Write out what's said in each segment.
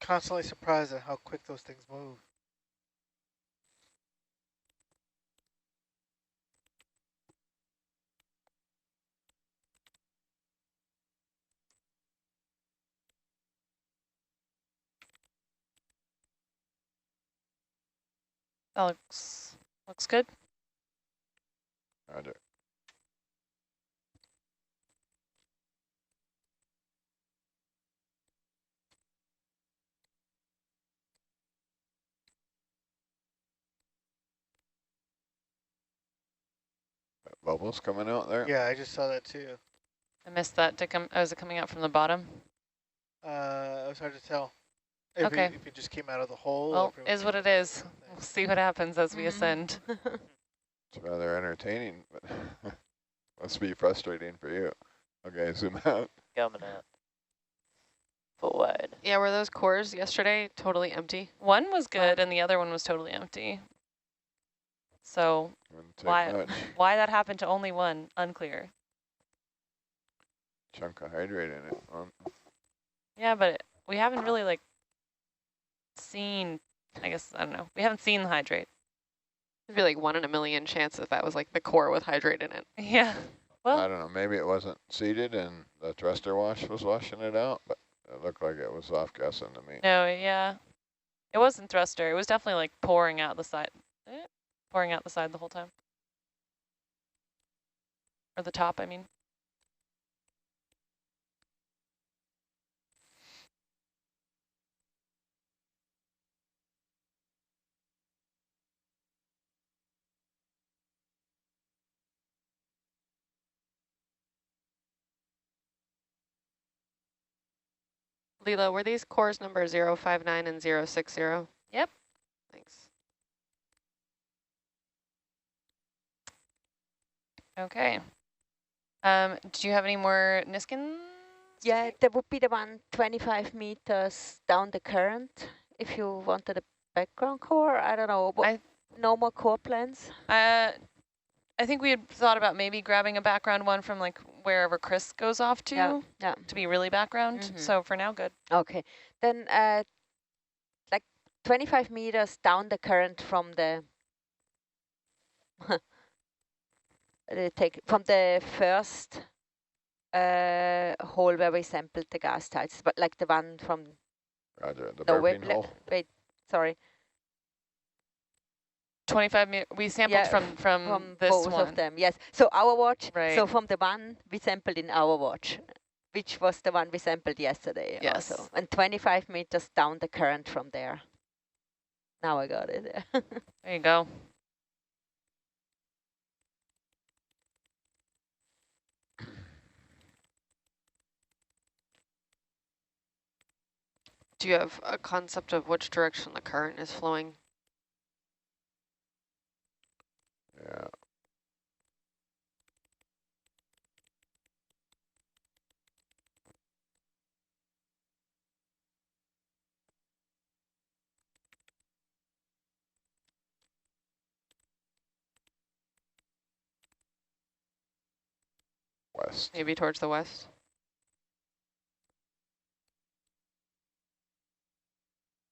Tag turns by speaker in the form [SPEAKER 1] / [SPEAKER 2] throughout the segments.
[SPEAKER 1] Constantly surprised at how quick those things move.
[SPEAKER 2] That looks good.
[SPEAKER 3] Roger. Bubbles coming out there.
[SPEAKER 1] Yeah, I just saw that too.
[SPEAKER 2] I missed that. Is it coming out from the bottom?
[SPEAKER 1] It was hard to tell.
[SPEAKER 2] Okay.
[SPEAKER 1] If it just came out of the hole.
[SPEAKER 2] Well, is what it is. We'll see what happens as we ascend.
[SPEAKER 3] It's rather entertaining, but must be frustrating for you. Okay, zoom out.
[SPEAKER 4] Coming out. Full wide.
[SPEAKER 5] Yeah, were those cores yesterday totally empty?
[SPEAKER 2] One was good and the other one was totally empty. So why that happened to only one, unclear.
[SPEAKER 3] Chunk of hydrate in it.
[SPEAKER 2] Yeah, but we haven't really like seen, I guess, I don't know. We haven't seen the hydrate.
[SPEAKER 5] It'd be like 1 in a million chance that that was like the core with hydrate in it.
[SPEAKER 2] Yeah. Well,
[SPEAKER 3] I don't know. Maybe it wasn't seeded and the thruster wash was washing it out, but it looked like it was off guessing to me.
[SPEAKER 2] no, yeah. It wasn't thruster. It was definitely like pouring out the side. Pouring out the side the whole time. Or the top, I mean.
[SPEAKER 5] Leela, were these cores number 059 and 060?
[SPEAKER 2] Yep.
[SPEAKER 5] Thanks.
[SPEAKER 2] Okay. Do you have any more Niskins?
[SPEAKER 6] Yeah, there would be the one 25 meters down the current if you wanted a background core. I don't know. No more core plans?
[SPEAKER 2] I think we had thought about maybe grabbing a background one from like wherever Chris goes off to, to be really background. So for now, good.
[SPEAKER 6] Okay. Then like 25 meters down the current from the from the first hole where we sampled the gas tides, but like the one from
[SPEAKER 3] Roger, the burping hole.
[SPEAKER 6] Wait, sorry.
[SPEAKER 2] 25 meters, we sampled from this
[SPEAKER 6] both
[SPEAKER 2] one.
[SPEAKER 6] of them, yes. So our watch,
[SPEAKER 2] right.
[SPEAKER 6] So from the one we sampled in our watch, which was the one we sampled yesterday.
[SPEAKER 2] Yes.
[SPEAKER 6] Also. And 25 meters down the current from there. Now I got it.
[SPEAKER 2] There you go.
[SPEAKER 5] Do you have a concept of which direction the current is flowing?
[SPEAKER 3] Yeah. West.
[SPEAKER 5] Maybe towards the west?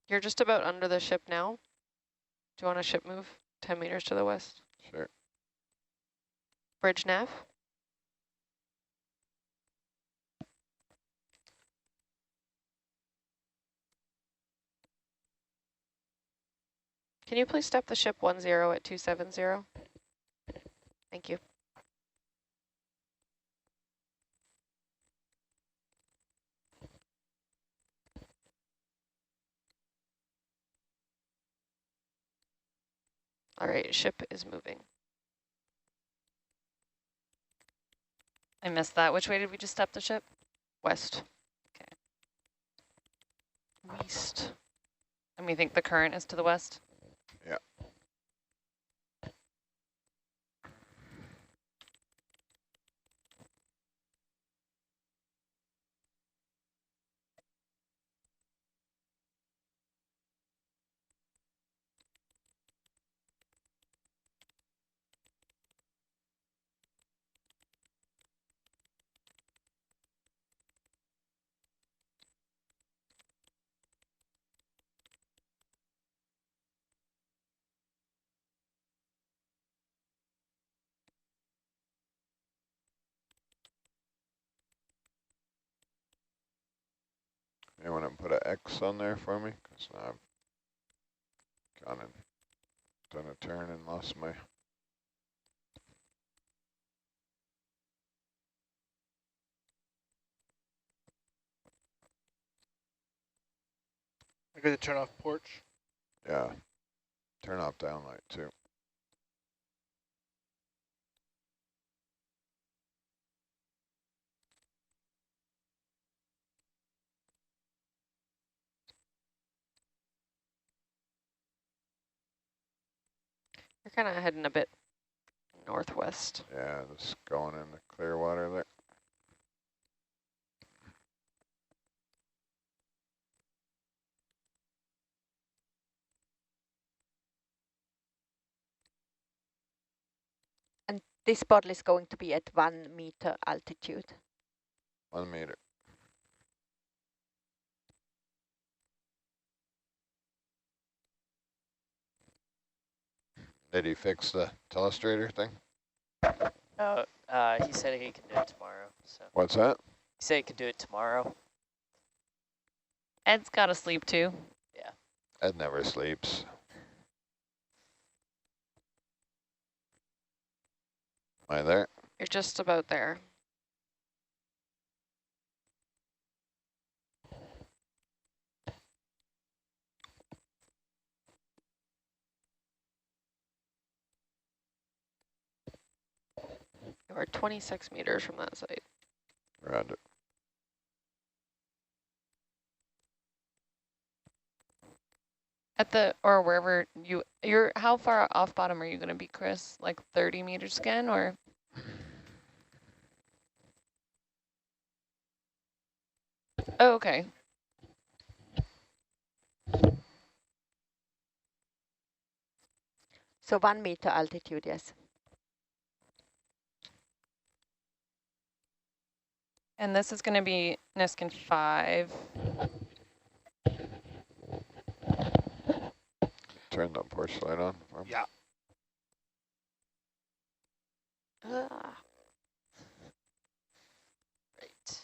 [SPEAKER 5] You're just about under the ship now. Do you want a ship move 10 meters to the west?
[SPEAKER 3] Sure.
[SPEAKER 5] Bridge nav? Can you please step the ship 10 at 270? Thank you. All right, ship is moving.
[SPEAKER 2] I missed that. Which way did we just step the ship?
[SPEAKER 5] West.
[SPEAKER 2] Okay. West. And we think the current is to the west?
[SPEAKER 3] Yeah. You want to put an X on there for me? Because I've gone and done a turn and lost my...
[SPEAKER 1] I got to turn off porch.
[SPEAKER 3] Yeah. Turn off downlight too.
[SPEAKER 5] You're kind of heading a bit northwest.
[SPEAKER 3] Yeah, just going in the clear water there.
[SPEAKER 6] And this bottle is going to be at 1 meter altitude.
[SPEAKER 3] 1 meter. Did he fix the telestrator thing?
[SPEAKER 4] Oh, he said he can do it tomorrow. So
[SPEAKER 3] What's that?
[SPEAKER 4] he said he could do it tomorrow.
[SPEAKER 2] Ed's got to sleep too.
[SPEAKER 4] Yeah.
[SPEAKER 3] Ed never sleeps. Am I there?
[SPEAKER 5] You're just about there. You are 26 meters from that site.
[SPEAKER 3] Roger.
[SPEAKER 2] At the, or wherever you're, how far off bottom are you going to be, Chris? Like 30 meters again, or? Oh, okay.
[SPEAKER 6] So 1 meter altitude, yes.
[SPEAKER 2] And this is going to be Niskin 5.
[SPEAKER 3] Turn the porch light on.
[SPEAKER 1] Yeah.
[SPEAKER 5] Ugh.
[SPEAKER 4] Right.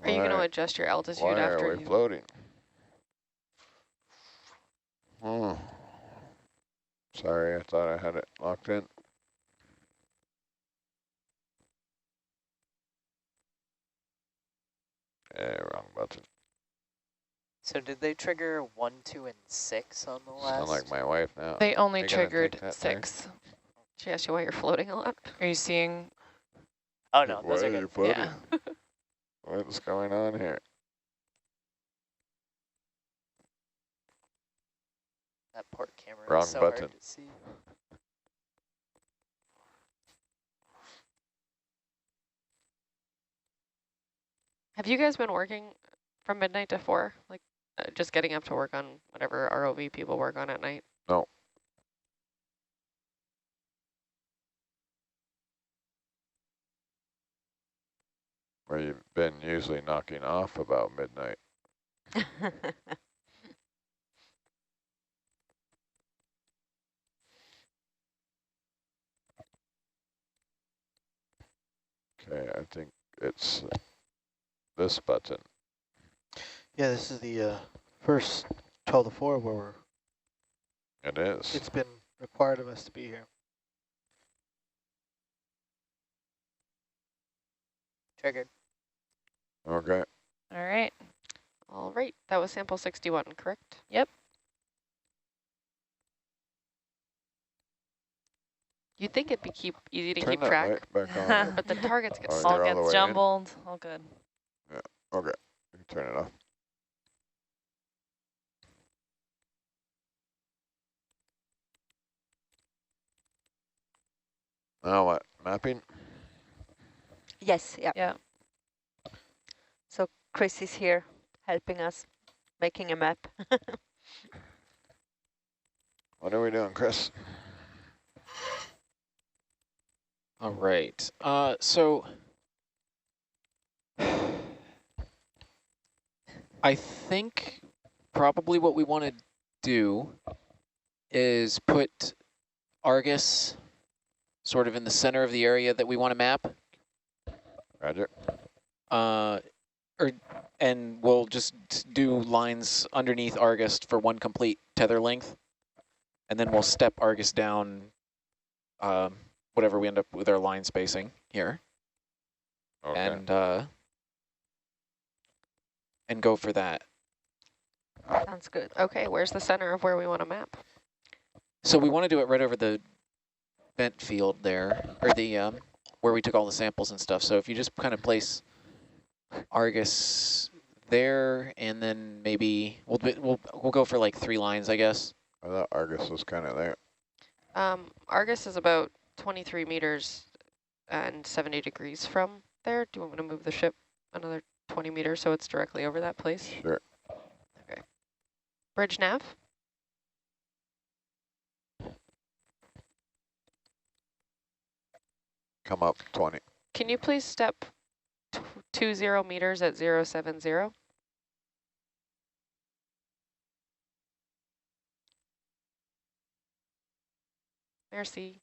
[SPEAKER 5] Are you going to adjust your altitude after
[SPEAKER 3] Why are we floating? Oh. Sorry, I thought I had it locked in. Yeah, wrong button.
[SPEAKER 4] So did they trigger 1, 2, and 6 on the last?
[SPEAKER 3] Sound like my wife now.
[SPEAKER 2] They only
[SPEAKER 3] You gonna
[SPEAKER 2] triggered
[SPEAKER 3] take that
[SPEAKER 2] 6.
[SPEAKER 5] She asked you why you're floating a lot.
[SPEAKER 2] Are you seeing?
[SPEAKER 4] Oh no,
[SPEAKER 3] Why
[SPEAKER 4] those
[SPEAKER 3] are
[SPEAKER 4] are
[SPEAKER 3] you
[SPEAKER 4] good.
[SPEAKER 3] floating?
[SPEAKER 2] Yeah.
[SPEAKER 3] What's going on here?
[SPEAKER 4] That port camera
[SPEAKER 3] Wrong
[SPEAKER 4] is so
[SPEAKER 3] button.
[SPEAKER 4] hard to see.
[SPEAKER 5] Have you guys been working from midnight to 4? Like just getting up to work on whatever ROV people work on at night?
[SPEAKER 3] No. Where you've been usually knocking off about midnight. Okay, I think it's this button.
[SPEAKER 1] Yeah, this is the first 12 to 4 where we're...
[SPEAKER 3] It is.
[SPEAKER 1] It's been required of us to be here.
[SPEAKER 4] Triggered.
[SPEAKER 3] Okay.
[SPEAKER 2] All right.
[SPEAKER 5] All right, that was sample 61, correct?
[SPEAKER 2] Yep.
[SPEAKER 5] You'd think it'd be easy to
[SPEAKER 3] Turn
[SPEAKER 5] keep
[SPEAKER 3] that
[SPEAKER 5] track,
[SPEAKER 3] light back on.
[SPEAKER 5] but the targets get
[SPEAKER 3] Oh,
[SPEAKER 5] stuck.
[SPEAKER 3] you're
[SPEAKER 2] All
[SPEAKER 3] all the way
[SPEAKER 2] gets
[SPEAKER 3] in?
[SPEAKER 2] jumbled. All good.
[SPEAKER 3] Yeah. Okay. You can turn it off. Now what? Mapping?
[SPEAKER 6] Yes, yeah.
[SPEAKER 2] Yeah.
[SPEAKER 6] So Chris is here helping us, making a map.
[SPEAKER 3] What are we doing, Chris?
[SPEAKER 7] All right. So I think probably what we want to do is put Argus sort of in the center of the area that we want to map.
[SPEAKER 3] Roger.
[SPEAKER 7] And we'll just do lines underneath Argus for one complete tether length. And then we'll step Argus down whatever we end up with our line spacing here.
[SPEAKER 3] Okay.
[SPEAKER 7] And go for that.
[SPEAKER 6] Sounds good.
[SPEAKER 5] Okay, where's the center of where we want to map?
[SPEAKER 7] So we want to do it right over the vent field there, or the where we took all the samples and stuff. So if you just kind of place Argus there, and then maybe we'll go for like 3 lines, I guess.
[SPEAKER 3] I thought Argus was kind of there.
[SPEAKER 5] Argus is about 23 meters and 70 degrees from there. Do you want me to move the ship another 20 meters so it's directly over that place?
[SPEAKER 3] Sure.
[SPEAKER 5] Okay. Bridge nav?
[SPEAKER 3] Come up 20.
[SPEAKER 5] Can you please step 20 meters at 070? Merci.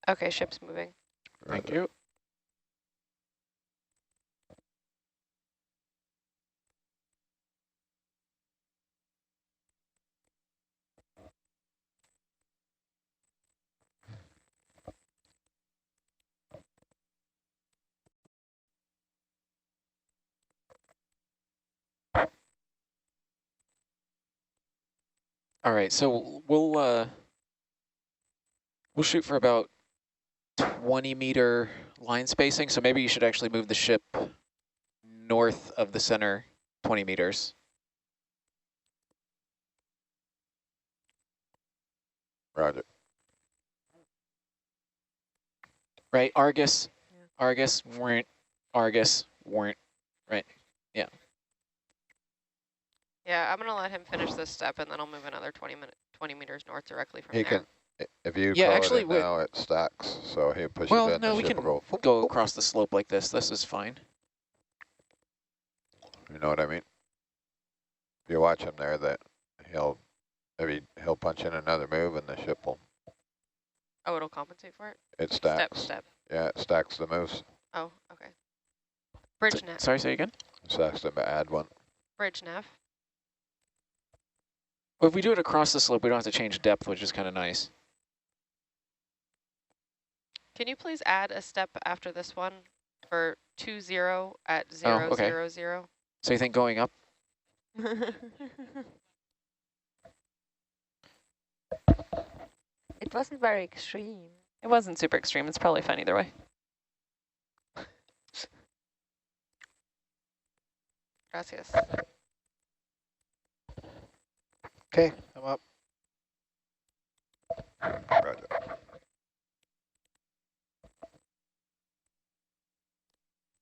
[SPEAKER 5] Okay, ship's moving.
[SPEAKER 7] Thank you. All right, so we'll shoot for about 20-meter line spacing. So maybe you should actually move the ship north of the center 20 meters.
[SPEAKER 3] Roger.
[SPEAKER 7] Right, Argus, yeah. Argus, weren't, Argus, weren't, right, yeah.
[SPEAKER 5] Yeah, I'm going to let him finish this step, and then I'll move another 20 meters north directly from
[SPEAKER 3] He
[SPEAKER 5] there.
[SPEAKER 3] can, if you
[SPEAKER 7] yeah,
[SPEAKER 3] call
[SPEAKER 7] actually,
[SPEAKER 3] it now, it stacks, so he'll push
[SPEAKER 7] well,
[SPEAKER 3] it in.
[SPEAKER 7] no, we can go across the slope like this. This is fine.
[SPEAKER 3] You know what I mean? If you watch him there, that he'll punch in another move, and the ship will.
[SPEAKER 5] Oh, it'll compensate for it?
[SPEAKER 3] It stacks.
[SPEAKER 5] Step.
[SPEAKER 3] Yeah, it stacks the moves.
[SPEAKER 5] Oh, okay. Bridge nav.
[SPEAKER 7] Sorry, say again?
[SPEAKER 3] It stacks them to add one.
[SPEAKER 5] Bridge nav.
[SPEAKER 7] Well, if we do it across the slope, we don't have to change depth, which is kind of nice.
[SPEAKER 5] Can you please add a step after this one for 20 at 000?
[SPEAKER 7] Okay. So you think going up?
[SPEAKER 6] It wasn't very extreme.
[SPEAKER 2] It wasn't super extreme. It's probably fine either way.
[SPEAKER 5] Gracias.
[SPEAKER 1] Okay, I'm up.
[SPEAKER 3] Roger.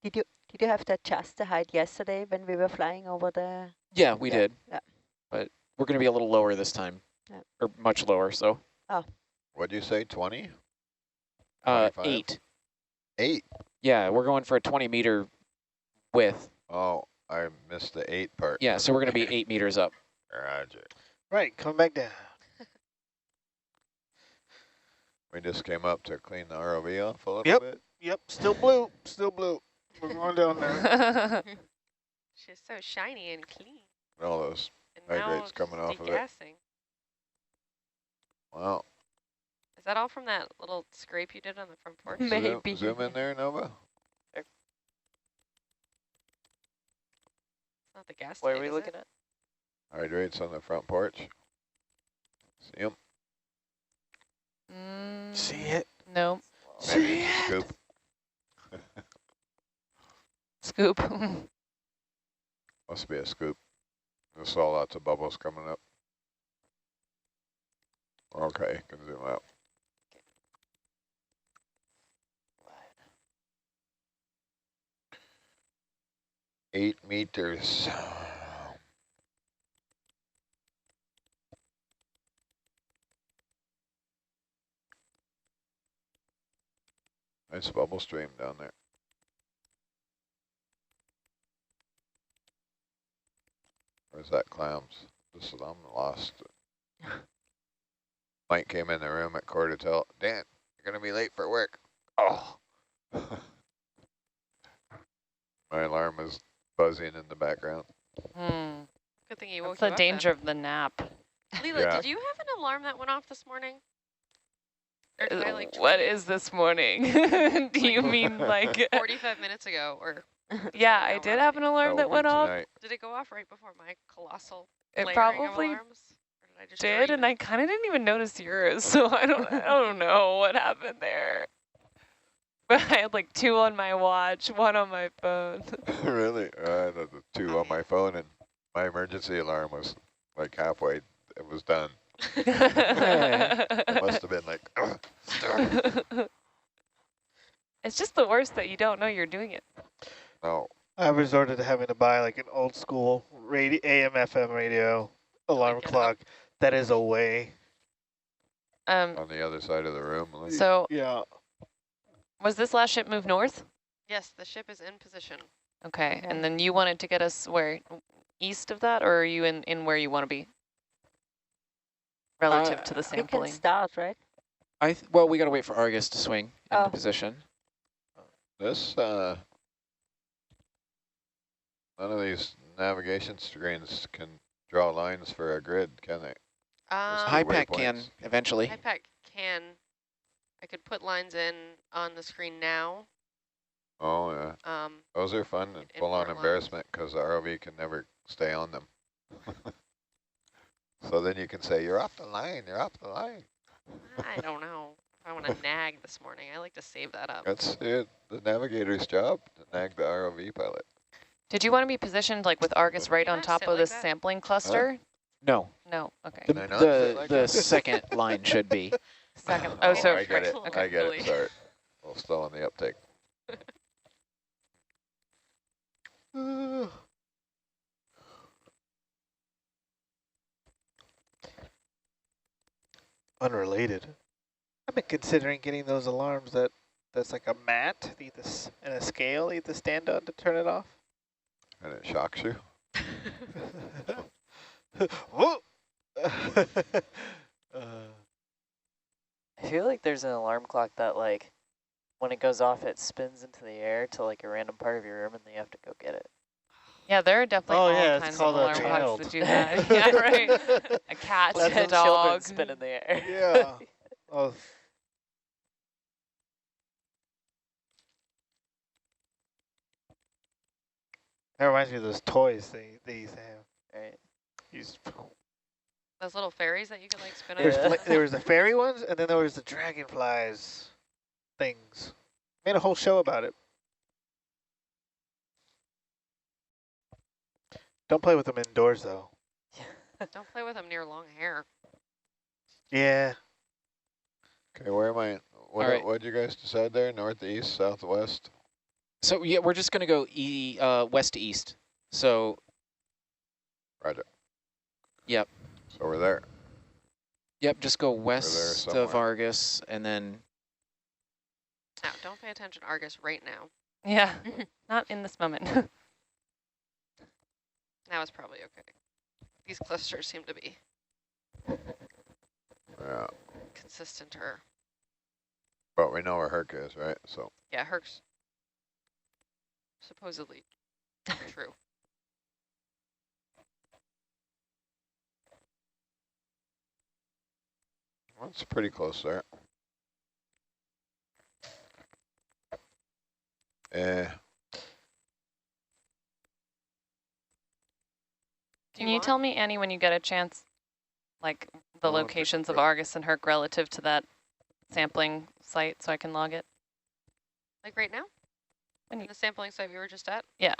[SPEAKER 6] Did you have to adjust the height yesterday when we were flying over the?
[SPEAKER 7] Yeah, we did.
[SPEAKER 6] Yeah.
[SPEAKER 7] But we're going to be a little lower this time, or much lower. So.
[SPEAKER 6] Oh.
[SPEAKER 3] What'd you say? 20?
[SPEAKER 7] 8.
[SPEAKER 3] 8.
[SPEAKER 7] Yeah, we're going for a 20-meter width.
[SPEAKER 3] Oh, I missed the 8 part.
[SPEAKER 7] Yeah, so we're going to be 8 meters up.
[SPEAKER 3] Roger.
[SPEAKER 1] Right, come back down.
[SPEAKER 3] We just came up to clean the ROV off a little bit.
[SPEAKER 1] Yep, still blue, still blue. We're going down there.
[SPEAKER 5] She's so shiny and clean.
[SPEAKER 3] All those
[SPEAKER 5] and
[SPEAKER 3] hydrates coming off of it.
[SPEAKER 5] Degassing.
[SPEAKER 3] Wow.
[SPEAKER 5] Is that all from that little scrape you did on the front porch?
[SPEAKER 6] Maybe.
[SPEAKER 3] Zoom in there, Nova.
[SPEAKER 5] It's not the gas.
[SPEAKER 4] What are we looking at?
[SPEAKER 3] Hydrates on the front porch. See them?
[SPEAKER 1] See it?
[SPEAKER 2] No.
[SPEAKER 3] Maybe scoop.
[SPEAKER 2] Scoop.
[SPEAKER 3] Must be a scoop. I saw lots of bubbles coming up. Okay, can zoom out. 8 meters. Nice bubble stream down there. Where's that clams? Just I'm lost. Mike came in the room at 11:45. Dan, you're gonna be late for work. Oh. My alarm was buzzing in the background.
[SPEAKER 5] Good thing he woke
[SPEAKER 2] That's
[SPEAKER 5] you
[SPEAKER 2] the
[SPEAKER 5] up
[SPEAKER 2] danger of the nap.
[SPEAKER 5] Leela,
[SPEAKER 3] Yeah.
[SPEAKER 5] did you have an alarm that went off this morning? Or did I, like,
[SPEAKER 2] What
[SPEAKER 5] tweet
[SPEAKER 2] is this morning? Do you mean like
[SPEAKER 5] 45 minutes ago? Or
[SPEAKER 2] yeah, I did have an alarm that went off.
[SPEAKER 3] Tonight.
[SPEAKER 5] did it go off right before my colossal
[SPEAKER 2] It
[SPEAKER 5] layering
[SPEAKER 2] probably
[SPEAKER 5] of alarms? Or did I just
[SPEAKER 2] did,
[SPEAKER 5] dream
[SPEAKER 2] and I kind of didn't even notice yours, so I don't know what happened there. But I had like 2 on my watch, 1 on my phone.
[SPEAKER 3] Really? I had the 2 on my phone, and my emergency alarm was like halfway. It was done. It must have been like,
[SPEAKER 2] It's just the worst that you don't know you're doing it.
[SPEAKER 3] no.
[SPEAKER 1] I've resorted to having to buy like an old school radio, AM, FM radio alarm
[SPEAKER 5] Get
[SPEAKER 1] clock that is away.
[SPEAKER 3] On the other side of the room. Like,
[SPEAKER 2] So
[SPEAKER 1] Yeah.
[SPEAKER 2] was this last ship move north?
[SPEAKER 5] Yes, the ship is in position.
[SPEAKER 2] Okay, and then you wanted to get us where? East of that, or are you in where you want to be? Relative to the
[SPEAKER 6] You
[SPEAKER 2] sampling.
[SPEAKER 6] can start, right?
[SPEAKER 7] Well, we got to wait for Argus to swing into position.
[SPEAKER 3] this, none of these navigation screens can draw lines for a grid, can they?
[SPEAKER 7] HiPAC can
[SPEAKER 3] waypoints.
[SPEAKER 7] eventually.
[SPEAKER 5] HiPAC can. I could put lines in on the screen now.
[SPEAKER 3] Oh, yeah. Those are fun and full-on
[SPEAKER 5] import lines.
[SPEAKER 3] embarrassment because the ROV can never stay on them. So then you can say, you're off the line, you're off the line.
[SPEAKER 5] I don't know if I want to nag this morning. I like to save that up.
[SPEAKER 3] That's it, the navigator's job, to nag the ROV pilot.
[SPEAKER 2] Did you want to be positioned like with Argus right
[SPEAKER 5] Can
[SPEAKER 2] on
[SPEAKER 5] I
[SPEAKER 2] top
[SPEAKER 5] sit
[SPEAKER 2] of
[SPEAKER 5] like
[SPEAKER 2] this
[SPEAKER 5] that?
[SPEAKER 2] sampling cluster?
[SPEAKER 7] No,
[SPEAKER 2] No, okay.
[SPEAKER 7] the
[SPEAKER 3] Can I not sit like
[SPEAKER 7] the
[SPEAKER 3] that?
[SPEAKER 7] second line should be.
[SPEAKER 2] Second.
[SPEAKER 3] Oh,
[SPEAKER 2] Oh, so
[SPEAKER 3] I get it,
[SPEAKER 2] okay.
[SPEAKER 3] I get
[SPEAKER 5] Really.
[SPEAKER 3] it, sorry. Well, still on the uptake.
[SPEAKER 1] Unrelated. I've been considering getting those alarms that's like a mat and a scale you have to stand on to turn it off.
[SPEAKER 3] And it shocks you.
[SPEAKER 1] Whoa!
[SPEAKER 4] I feel like there's an alarm clock that, like, when it goes off, it spins into the air to, like, a random part of your room, and then you have to go get it.
[SPEAKER 2] Yeah, there are definitely
[SPEAKER 1] Oh,
[SPEAKER 2] all
[SPEAKER 1] yeah, it's
[SPEAKER 2] kinds of
[SPEAKER 1] called a
[SPEAKER 2] alarm
[SPEAKER 1] child.
[SPEAKER 2] clocks that do that. Yeah, right. A cat,
[SPEAKER 4] Let
[SPEAKER 2] a
[SPEAKER 4] little
[SPEAKER 2] dog.
[SPEAKER 4] children spin in the air.
[SPEAKER 1] Yeah. Oh. That reminds me of those toys they used to have.
[SPEAKER 4] Right.
[SPEAKER 5] Those little fairies that you could like spin
[SPEAKER 1] There's
[SPEAKER 5] up.
[SPEAKER 1] there was the fairy ones, and then there was the dragonflies things. Made a whole show about it. Don't play with them indoors, though.
[SPEAKER 5] Don't play with them near long hair.
[SPEAKER 1] Yeah.
[SPEAKER 3] Okay, where am I? What
[SPEAKER 7] All right.
[SPEAKER 3] what'd you guys decide there? Northeast, southwest?
[SPEAKER 7] So yeah, we're just going to go west to east. So
[SPEAKER 3] Roger.
[SPEAKER 7] Yep.
[SPEAKER 3] So we're there.
[SPEAKER 7] Yep, just go west of
[SPEAKER 3] somewhere.
[SPEAKER 7] Argus and then
[SPEAKER 5] Now, don't pay attention to Argus right now.
[SPEAKER 2] Yeah, not in this moment.
[SPEAKER 5] Now it's probably okay. These clusters seem to be
[SPEAKER 3] Yeah.
[SPEAKER 5] consistent or,
[SPEAKER 3] But we know where Herc is, right? So
[SPEAKER 5] yeah, Herc's supposedly true.
[SPEAKER 3] well, it's pretty close there.
[SPEAKER 2] Can you tell me, Annie, when you get a chance, like the
[SPEAKER 3] Well,
[SPEAKER 2] locations of Argus and Herc relative to that sampling site so I can log it?
[SPEAKER 5] Like right now?
[SPEAKER 2] When
[SPEAKER 5] In the sampling site we were just at?
[SPEAKER 2] Yeah.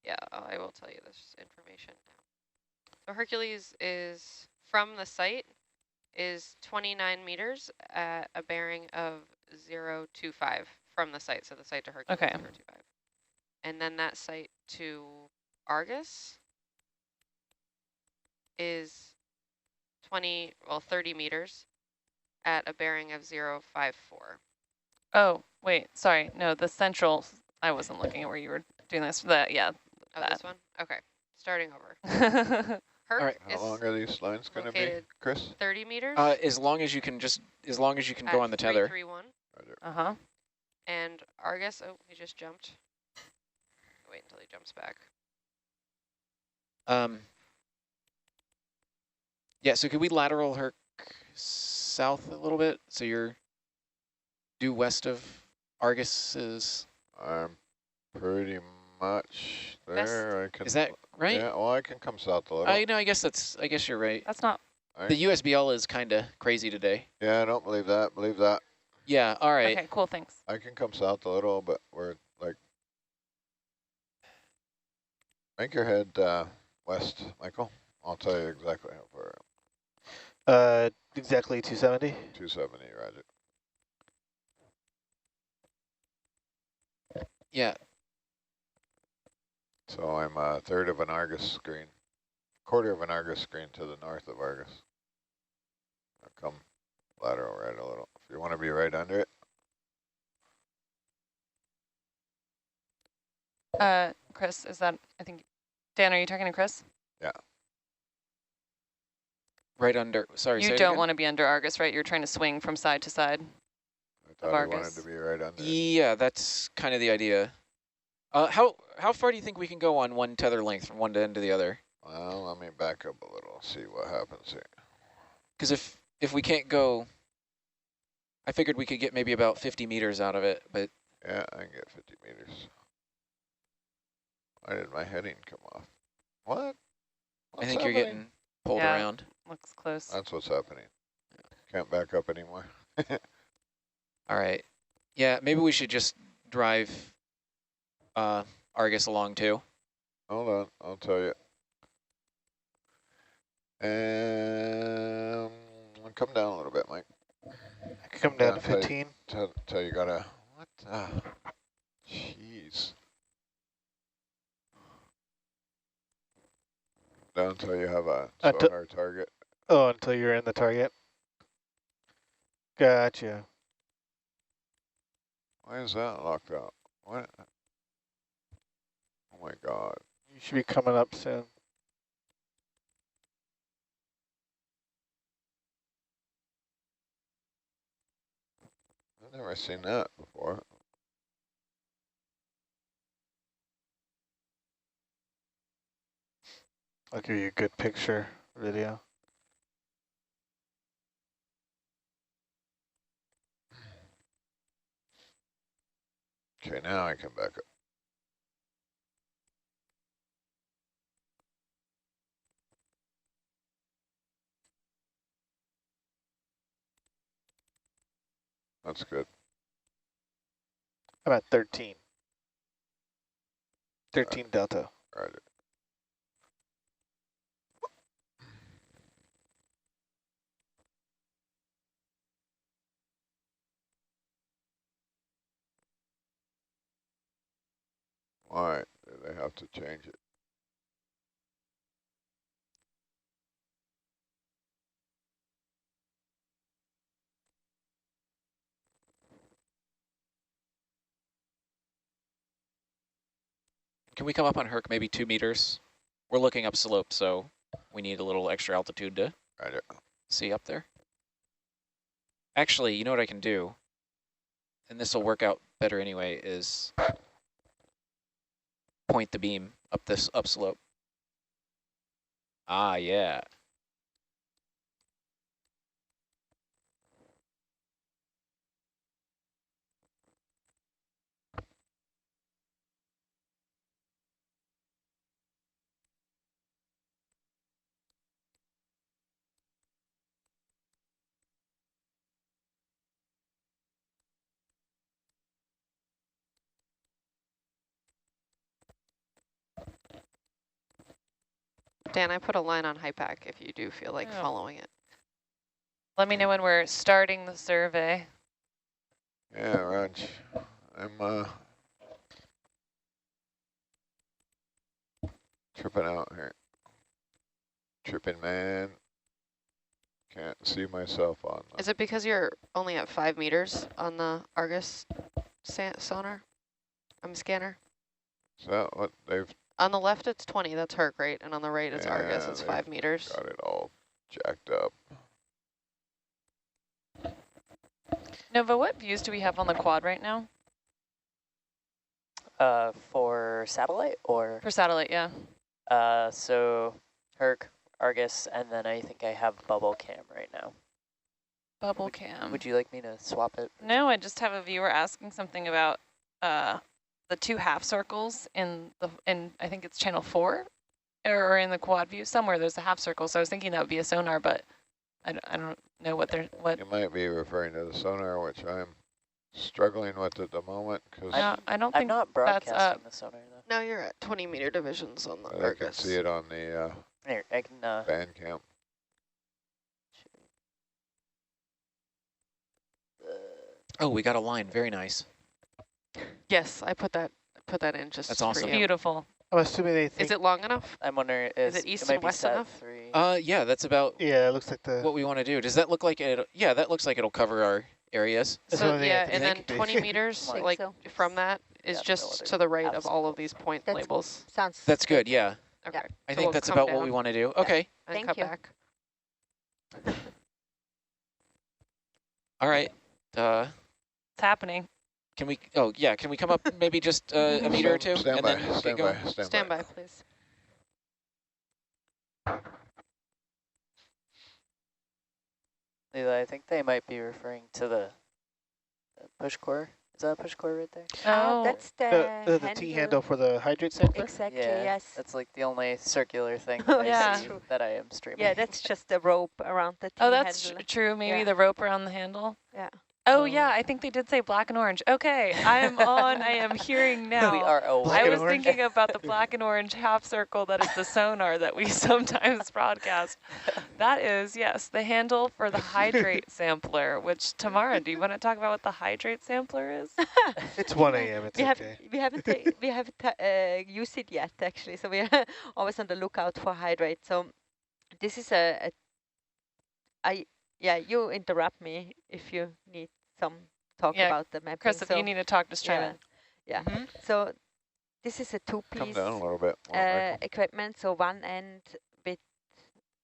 [SPEAKER 5] Yeah, I will tell you this information now. So Hercules is, from the site, is 29 meters at a bearing of 025 from the site. So the site to Hercules
[SPEAKER 2] Okay.
[SPEAKER 5] is 025. And then that site to Argus is 30 meters at a bearing of 054.
[SPEAKER 2] Oh, wait, sorry. No, the central, I wasn't looking at where you were doing this. Yeah.
[SPEAKER 5] Oh, this one? Okay, starting over.
[SPEAKER 7] All right.
[SPEAKER 3] How long are these lines going to be, Chris?
[SPEAKER 5] 30 meters.
[SPEAKER 7] As long as you can go on the tether.
[SPEAKER 5] 331.
[SPEAKER 2] Uh-huh.
[SPEAKER 5] And Argus, oh, he just jumped. Wait until he jumps back.
[SPEAKER 7] Yeah, so could we lateral Herc south a little bit? So you're due west of Argus's.
[SPEAKER 3] I'm pretty much there. I can.
[SPEAKER 7] Is that right?
[SPEAKER 3] Yeah, well, I can come south a little.
[SPEAKER 7] I guess you're right.
[SPEAKER 2] That's not.
[SPEAKER 7] The USBL is kind of crazy today.
[SPEAKER 3] Yeah, I don't believe that. Believe that.
[SPEAKER 7] Yeah, all right.
[SPEAKER 2] Okay, cool, thanks.
[SPEAKER 3] I can come south a little, but we're like, make your head west, Michael. I'll tell you exactly how far.
[SPEAKER 1] Exactly 270.
[SPEAKER 3] 270, roger.
[SPEAKER 7] Yeah.
[SPEAKER 3] So I'm a third of an Argus screen, quarter of an Argus screen to the north of Argus. I'll come lateral right a little. If you want to be right under it.
[SPEAKER 2] Chris, is that, I think, Dan, are you talking to Chris?
[SPEAKER 3] Yeah.
[SPEAKER 7] Right under, sorry,
[SPEAKER 2] You don't want to be under Argus, right? You're trying to swing from side to side.
[SPEAKER 3] I thought I wanted to be right under it.
[SPEAKER 7] Yeah, that's kind of the idea. How far do you think we can go on one tether length from one end to the other?
[SPEAKER 3] Well, let me back up a little, see what happens here.
[SPEAKER 7] Because if we can't go, I figured we could get maybe about 50 meters out of it, but...
[SPEAKER 3] Yeah, I can get 50 meters. Why did my heading come off? What?
[SPEAKER 7] I think you're getting pulled around.
[SPEAKER 2] Looks close.
[SPEAKER 3] That's what's happening. Can't back up anymore.
[SPEAKER 7] All right. Yeah, maybe we should just drive Argus along too.
[SPEAKER 3] Hold on, I'll tell you. And come down a little bit, Mike.
[SPEAKER 1] I can come down to 15.
[SPEAKER 3] Till you gotta, what? Jeez. Down until you have a sonar target.
[SPEAKER 1] Oh, until you're in the target. Gotcha.
[SPEAKER 3] Why is that locked out? What? Oh my God.
[SPEAKER 1] You should be coming up soon.
[SPEAKER 3] I've never seen that before.
[SPEAKER 1] I'll give you a good picture video.
[SPEAKER 3] Okay, now I can back up. That's good.
[SPEAKER 1] I'm at 13. 13 delta.
[SPEAKER 3] Right. Why do they have to change it?
[SPEAKER 7] Can we come up on Herc maybe 2 meters? We're looking up slope, so we need a little extra altitude to see up there. Actually, you know what I can do? And this will work out better anyway, is point the beam up this upslope. Ah, yeah.
[SPEAKER 5] Dan, I put a line on HYPAC if you do feel like following it.
[SPEAKER 2] Let me know when we're starting the survey.
[SPEAKER 3] Yeah, Raj. I'm Tripping out here. Tripping, man. Can't see myself on them.
[SPEAKER 5] Is it because you're only at 5 meters on the Argus sonar? Scanner?
[SPEAKER 3] Is that what they've...
[SPEAKER 5] On the left, it's 20. That's Herc, right? And on the right, it's Argus. It's 5 meters.
[SPEAKER 3] Got it all jacked up.
[SPEAKER 2] Nova, what views do we have on the quad right now?
[SPEAKER 4] For satellite or?
[SPEAKER 2] For satellite, yeah.
[SPEAKER 4] So Herc, Argus, and then I think I have bubble cam right now.
[SPEAKER 2] Bubble cam.
[SPEAKER 4] Would you like me to swap it?
[SPEAKER 2] No, I just have a viewer asking something about the 2 half circles in I think it's channel 4 or in the quad view somewhere. There's a half circle, so I was thinking that would be a sonar, but I don't know what they're
[SPEAKER 3] You might be referring to the sonar, which I'm struggling with at the moment because
[SPEAKER 2] I don't
[SPEAKER 4] I'm
[SPEAKER 2] think
[SPEAKER 4] not broadcasting the sonar though.
[SPEAKER 5] No, you're at 20 meter divisions on the
[SPEAKER 3] I
[SPEAKER 5] Argus.
[SPEAKER 3] can see it on the
[SPEAKER 4] Here, I can
[SPEAKER 3] band cam.
[SPEAKER 7] Oh, we got a line. Very nice.
[SPEAKER 5] Yes, I put that in just
[SPEAKER 7] That's
[SPEAKER 5] for
[SPEAKER 7] awesome.
[SPEAKER 5] you.
[SPEAKER 2] beautiful.
[SPEAKER 1] I'm assuming they think.
[SPEAKER 5] Is it long enough?
[SPEAKER 4] I'm wondering,
[SPEAKER 5] Is it east and west enough?
[SPEAKER 4] 3.
[SPEAKER 7] Yeah, that's about
[SPEAKER 1] Yeah, it looks like the.
[SPEAKER 7] what we want to do. Does that look like it? Yeah, that looks like it'll cover our areas.
[SPEAKER 1] That's
[SPEAKER 5] So
[SPEAKER 1] what they
[SPEAKER 5] yeah,
[SPEAKER 1] have to
[SPEAKER 5] and then
[SPEAKER 1] think.
[SPEAKER 5] 20 meters,
[SPEAKER 6] I think
[SPEAKER 5] like
[SPEAKER 6] so.
[SPEAKER 5] from that, is
[SPEAKER 4] Yeah, no
[SPEAKER 5] just
[SPEAKER 4] other
[SPEAKER 5] to the right of
[SPEAKER 4] absolute
[SPEAKER 5] all of these point
[SPEAKER 6] That's
[SPEAKER 5] labels.
[SPEAKER 6] Sounds
[SPEAKER 7] That's good. Yeah,
[SPEAKER 5] Okay.
[SPEAKER 7] I
[SPEAKER 5] So
[SPEAKER 7] think
[SPEAKER 5] we'll
[SPEAKER 7] that's
[SPEAKER 5] come
[SPEAKER 7] about what
[SPEAKER 5] down
[SPEAKER 7] we want to do. Okay.
[SPEAKER 5] and
[SPEAKER 6] Thank
[SPEAKER 5] cut
[SPEAKER 6] you.
[SPEAKER 5] back.
[SPEAKER 7] All right.
[SPEAKER 2] It's happening.
[SPEAKER 7] Can we? Oh yeah. Can we come up maybe just a meter or two
[SPEAKER 3] Stand
[SPEAKER 7] and
[SPEAKER 3] by,
[SPEAKER 7] then
[SPEAKER 3] stand
[SPEAKER 7] get
[SPEAKER 3] by,
[SPEAKER 7] going?
[SPEAKER 5] Stand by, please.
[SPEAKER 4] I think they might be referring to the push core. Is that a push core right there?
[SPEAKER 2] Oh,
[SPEAKER 6] that's the
[SPEAKER 1] The T handle for the hydrate sampler?
[SPEAKER 6] Exactly,
[SPEAKER 4] Yeah,
[SPEAKER 6] yes.
[SPEAKER 4] that's like the only circular thing
[SPEAKER 6] Oh,
[SPEAKER 4] that
[SPEAKER 2] yeah.
[SPEAKER 4] I see that I am streaming.
[SPEAKER 6] Yeah, that's just a rope around the T
[SPEAKER 2] oh, that's
[SPEAKER 6] handle.
[SPEAKER 2] true. Maybe
[SPEAKER 6] Yeah.
[SPEAKER 2] the rope around the handle.
[SPEAKER 6] Yeah.
[SPEAKER 2] Oh yeah, I think they did say black and orange. Okay, I'm on. I am hearing now.
[SPEAKER 4] We are
[SPEAKER 1] Black
[SPEAKER 2] I
[SPEAKER 1] and
[SPEAKER 2] was
[SPEAKER 1] orange?
[SPEAKER 2] thinking about the black and orange half circle that is the sonar that we sometimes broadcast. That is, yes, the handle for the hydrate sampler, which Tamara, do you want to talk about what the hydrate sampler is?
[SPEAKER 1] It's 1 a.m. It's okay.
[SPEAKER 6] We haven't used it yet, actually. So we are always on the lookout for hydrate. So this is yeah, you interrupt me if you need some talk
[SPEAKER 2] Yeah,
[SPEAKER 6] about the mapping.
[SPEAKER 2] Chris, if you need to talk, just chime in.
[SPEAKER 6] Yeah. So this is a
[SPEAKER 3] Come
[SPEAKER 6] two-piece
[SPEAKER 3] down a little bit. More,
[SPEAKER 6] equipment. So one end with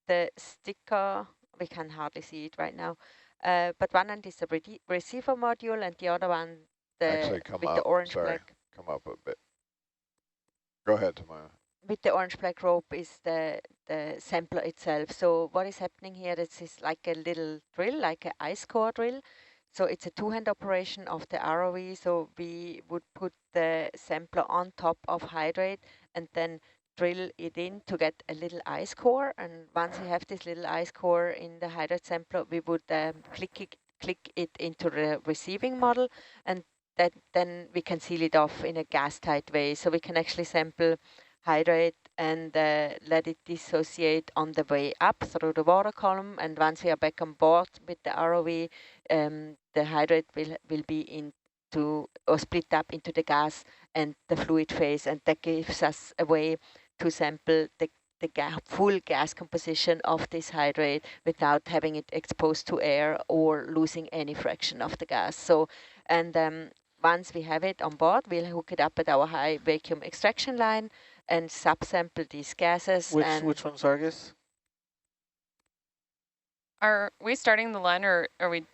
[SPEAKER 6] the sticker, we can hardly see it right now, but one end is the receiver module and the other one
[SPEAKER 3] Actually, come
[SPEAKER 6] with
[SPEAKER 3] up.
[SPEAKER 6] the orange
[SPEAKER 3] Sorry.
[SPEAKER 6] black.
[SPEAKER 3] Come up a bit. Go ahead, Tamara.
[SPEAKER 6] With the orange black rope is the sampler itself. So what is happening here is like a little drill, like an ice core drill. So it's a two-hand operation of the ROV. So we would put the sampler on top of hydrate and then drill it in to get a little ice core. And once we have this little ice core in the hydrate sampler, we would click it into the receiving model, and then we can seal it off in a gas-tight way. So we can actually sample hydrate and let it dissociate on the way up through the water column. And once we are back on board with the ROV, the hydrate will be into or split up into the gas and the fluid phase, and that gives us a way to sample the full gas composition of this hydrate without having it exposed to air or losing any fraction of the gas. So, and once we have it on board, we'll hook it up at our high vacuum extraction line and subsample these gases.
[SPEAKER 1] Which one's Argus?
[SPEAKER 2] Are we starting the line, or are we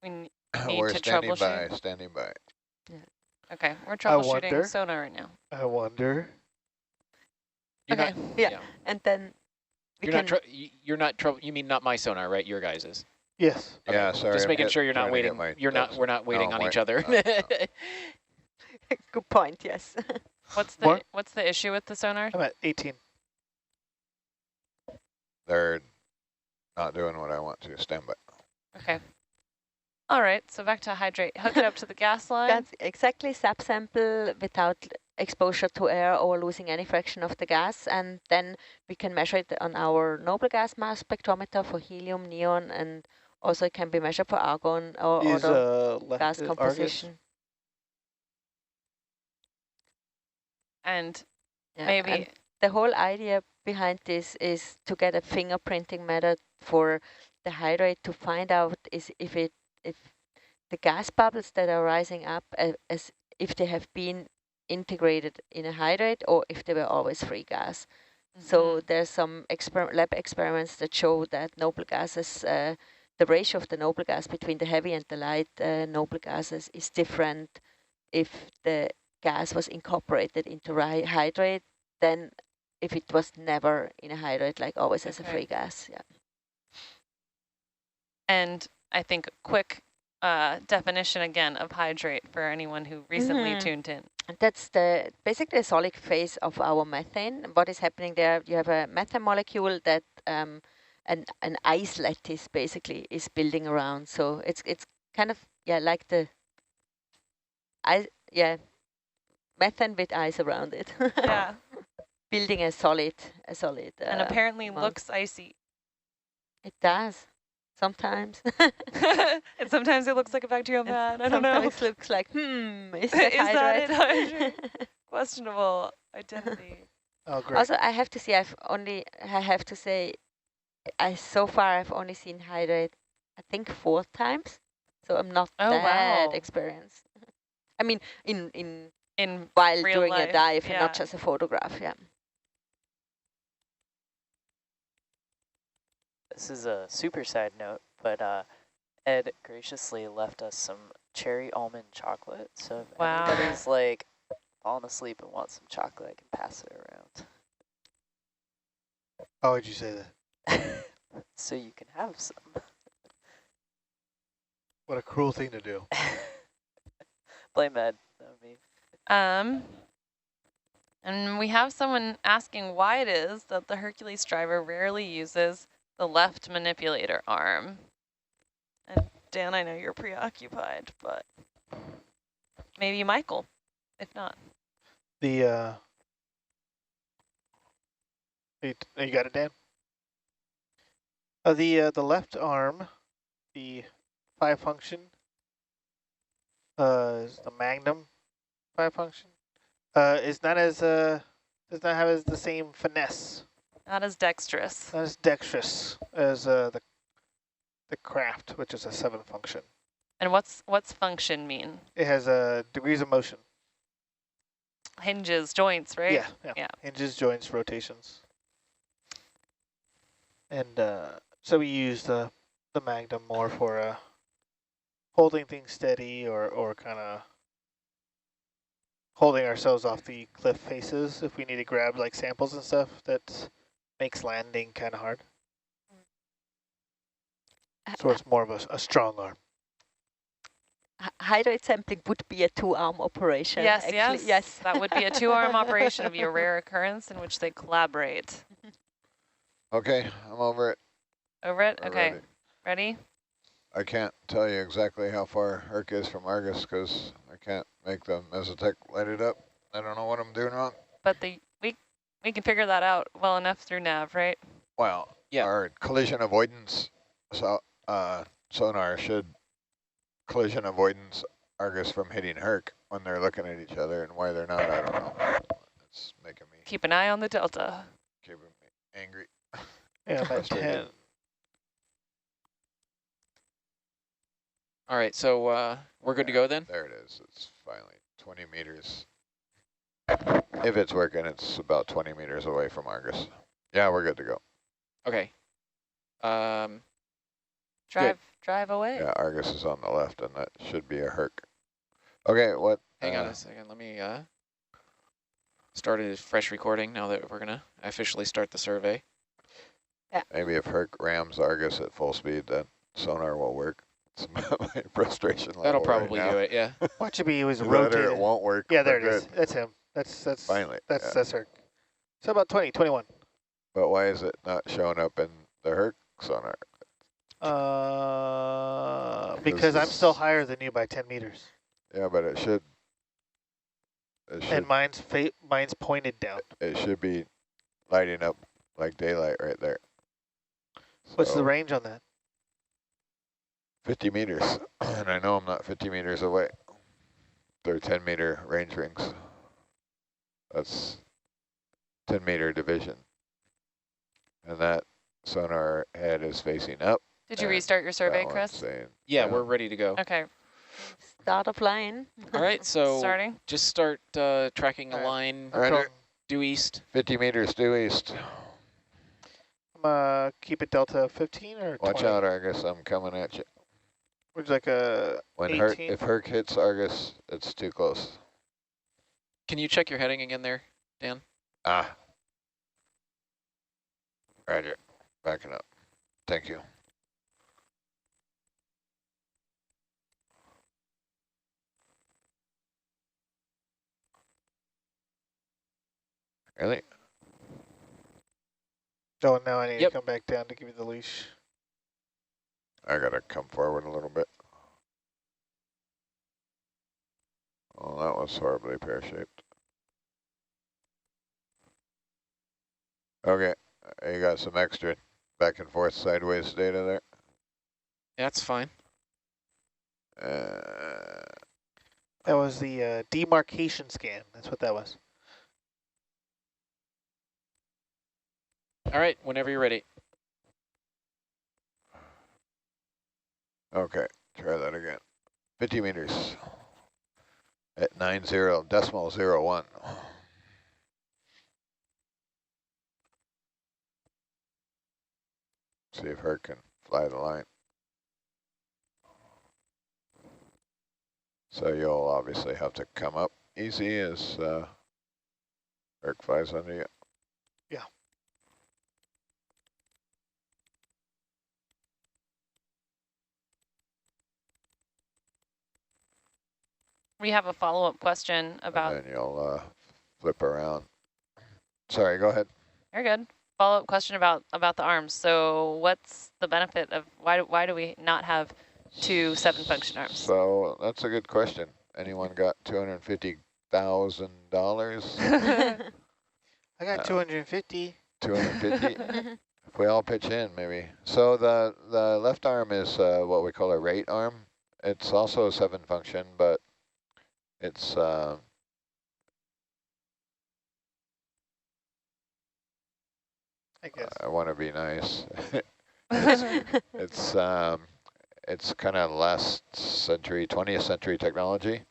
[SPEAKER 2] need
[SPEAKER 3] We're
[SPEAKER 2] to
[SPEAKER 3] standing
[SPEAKER 2] troubleshoot?
[SPEAKER 3] by, standing by.
[SPEAKER 2] Okay, we're
[SPEAKER 1] wonder.
[SPEAKER 2] troubleshooting sonar right now.
[SPEAKER 1] I wonder.
[SPEAKER 7] You're
[SPEAKER 2] Okay.
[SPEAKER 7] not,
[SPEAKER 6] Yeah. And then we
[SPEAKER 7] you're not trouble. You mean not my sonar, right? Your guys's.
[SPEAKER 1] Yes.
[SPEAKER 7] Okay.
[SPEAKER 3] Yeah, sorry.
[SPEAKER 7] Just
[SPEAKER 3] I'm
[SPEAKER 7] making sure you're not
[SPEAKER 3] trying to get
[SPEAKER 7] waiting.
[SPEAKER 3] my
[SPEAKER 7] We're not waiting on each other.
[SPEAKER 3] No.
[SPEAKER 6] good point, yes.
[SPEAKER 2] What's the issue with the sonar?
[SPEAKER 1] I'm at 18.
[SPEAKER 3] They're not doing what I want to. Stand by.
[SPEAKER 2] Okay. All right, so back to hydrate. Hook it up to the gas line.
[SPEAKER 6] That's exactly, subsample without exposure to air or losing any fraction of the gas, and then we can measure it on our noble gas mass spectrometer for helium, neon, and also it can be measured for argon or
[SPEAKER 1] Is
[SPEAKER 6] other gas
[SPEAKER 1] Argus?
[SPEAKER 6] composition.
[SPEAKER 2] And
[SPEAKER 6] Yeah,
[SPEAKER 2] maybe
[SPEAKER 6] and the whole idea behind this is to get a fingerprinting method for the hydrate to find out if the gas bubbles that are rising up as if they have been integrated in a hydrate or if they were always free gas. So there's some lab experiments that show that noble gases, the ratio of the noble gas between the heavy and the light noble gases is different if the gas was incorporated into hydrate than if it was never in a hydrate, like always as a free gas. Yeah.
[SPEAKER 2] And I think quick definition again of hydrate for anyone who recently tuned in.
[SPEAKER 6] That's basically the solid phase of our methane. What is happening there? You have a methane molecule that an ice lattice basically is building around. So it's kind of like the ice, methane with ice around it.
[SPEAKER 2] Yeah.
[SPEAKER 6] Building a solid.
[SPEAKER 2] And apparently looks icy.
[SPEAKER 6] It does. Sometimes.
[SPEAKER 2] And sometimes it looks like a bacterial mat. I don't know.
[SPEAKER 6] Sometimes it looks like, is that
[SPEAKER 2] hydrate? Questionable identity.
[SPEAKER 1] Oh, great.
[SPEAKER 6] Also, I have to say, so far I've only seen hydrate, I think 4 times. So I'm not that experienced. I mean, in while doing
[SPEAKER 2] life,
[SPEAKER 6] a dive and not just a photograph,
[SPEAKER 4] This is a super side note, but Ed graciously left us some cherry almond chocolate. So if anybody's like falling asleep and wants some chocolate, I can pass it around.
[SPEAKER 1] Why would you say that?
[SPEAKER 4] So you can have some.
[SPEAKER 1] What a cruel thing to do.
[SPEAKER 4] Blame Ed, not me.
[SPEAKER 2] And we have someone asking why it is that the Hercules driver rarely uses the left manipulator arm. And Dan, I know you're preoccupied, but maybe Michael, if not.
[SPEAKER 1] You got it, Dan? The left arm, the 5 function, is the Magnum 5 function, is not as does not have as the same finesse.
[SPEAKER 2] Not as dexterous.
[SPEAKER 1] Not as dexterous as the craft, which is a 7 function.
[SPEAKER 2] And what's function mean?
[SPEAKER 1] It has degrees of motion.
[SPEAKER 2] Hinges, joints, right?
[SPEAKER 1] Yeah. Hinges, joints, rotations. And so we use the Magnum more for holding things steady or kind of holding ourselves off the cliff faces if we need to grab like samples and stuff. That makes landing kind of hard. So it's more of a strong arm.
[SPEAKER 6] Hydrate sampling would be a 2-arm operation.
[SPEAKER 2] Yes,
[SPEAKER 6] actually.
[SPEAKER 2] yes. That would be a 2-arm operation. It would be a rare occurrence in which they collaborate.
[SPEAKER 3] Okay, I'm over it.
[SPEAKER 2] Over it?
[SPEAKER 3] We're
[SPEAKER 2] okay. Ready?
[SPEAKER 3] I can't tell you exactly how far Herc is from Argus because I can't make the mesotech light it up. I don't know what I'm doing wrong.
[SPEAKER 2] But we can figure that out well enough through nav, right?
[SPEAKER 3] Well, our collision avoidance sonar should collision avoidance Argus from hitting Herc when they're looking at each other, and why they're not, I don't know. It's making me...
[SPEAKER 2] Keep an eye on the delta.
[SPEAKER 3] Keeping me angry.
[SPEAKER 1] Yeah, about 10.
[SPEAKER 7] All right, so we're good to go then?
[SPEAKER 3] There it is. It's finally 20 meters. If it's working, it's about 20 meters away from Argus. Yeah, we're good to go.
[SPEAKER 7] Okay.
[SPEAKER 2] Drive away.
[SPEAKER 3] Yeah, Argus is on the left, and that should be a Herc. Okay, what?
[SPEAKER 7] Hang on a second. Let me start a fresh recording now that we're going to officially start the survey.
[SPEAKER 6] Yeah.
[SPEAKER 3] Maybe if Herc rams Argus at full speed, that sonar will work. It's my frustration level.
[SPEAKER 7] That'll probably
[SPEAKER 3] right
[SPEAKER 7] do it, yeah.
[SPEAKER 1] Watch it be always
[SPEAKER 3] Either
[SPEAKER 1] rotated.
[SPEAKER 3] it won't work.
[SPEAKER 1] Yeah, there it
[SPEAKER 3] good.
[SPEAKER 1] is. That's him. That's
[SPEAKER 3] Finally.
[SPEAKER 1] That's Herc. So about 20, 21.
[SPEAKER 3] But why is it not showing up in the Herc sonar?
[SPEAKER 1] Because I'm still higher than you by 10 meters.
[SPEAKER 3] Yeah, but it should.
[SPEAKER 1] And mine's pointed down.
[SPEAKER 3] It should be lighting up like daylight right there.
[SPEAKER 1] What's the range on that?
[SPEAKER 3] 50 meters. And I know I'm not 50 meters away. They're 10 meter range rings. That's 10-meter division. And that sonar head is facing up.
[SPEAKER 2] Did you restart your survey, Chris?
[SPEAKER 7] Yeah, we're ready to go.
[SPEAKER 2] Okay.
[SPEAKER 6] Start of line.
[SPEAKER 7] All right, so
[SPEAKER 2] Starting.
[SPEAKER 7] just start tracking a
[SPEAKER 1] All right.
[SPEAKER 7] line
[SPEAKER 3] Roger.
[SPEAKER 7] due east.
[SPEAKER 3] 50 meters due east.
[SPEAKER 1] Keep it Delta 15 or 20?
[SPEAKER 3] Watch out, Argus. I'm coming at you.
[SPEAKER 1] Would you like a
[SPEAKER 3] When
[SPEAKER 1] 18?
[SPEAKER 3] if Herc hits Argus, it's too close.
[SPEAKER 7] Can you check your heading again there, Dan?
[SPEAKER 3] Ah. Roger. Backing up. Thank you. Really?
[SPEAKER 1] Oh, now I need
[SPEAKER 7] Yep.
[SPEAKER 1] to come back down to give you the leash.
[SPEAKER 3] I gotta come forward a little bit. Oh, that was horribly pear-shaped. Okay, you got some extra back and forth sideways data there.
[SPEAKER 7] That's fine.
[SPEAKER 1] That was the demarcation scan. That's what that was.
[SPEAKER 7] All right, whenever you're ready.
[SPEAKER 3] Okay, try that again. 50 meters at 90.01. See if Herc can fly the line. So you'll obviously have to come up easy as Herc flies under you.
[SPEAKER 1] Yeah.
[SPEAKER 2] We have a follow-up question about...
[SPEAKER 3] And then you'll flip around. Sorry, go ahead.
[SPEAKER 2] You're good. Follow-up question about the arms. So what's the benefit of... Why do we not have 2 7-function arms?
[SPEAKER 3] So that's a good question. Anyone got $250,000?
[SPEAKER 1] I got 250.
[SPEAKER 3] 250? If we all pitch in, maybe. So the left arm is what we call a rate arm. It's also a 7-function, but it's
[SPEAKER 1] I guess.
[SPEAKER 3] I want to be nice. it's kind of last century, 20th century technology.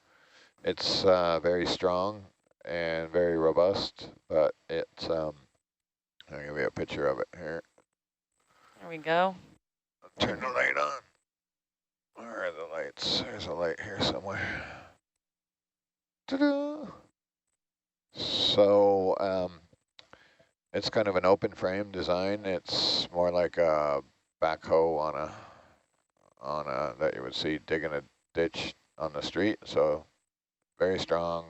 [SPEAKER 3] It's very strong and very robust, but it's I'll give you a picture of it here.
[SPEAKER 2] There we go.
[SPEAKER 3] Turn the light on. Where are the lights? There's a light here somewhere. Ta-da! So it's kind of an open frame design. It's more like a backhoe on a that you would see digging a ditch on the street. So very strong,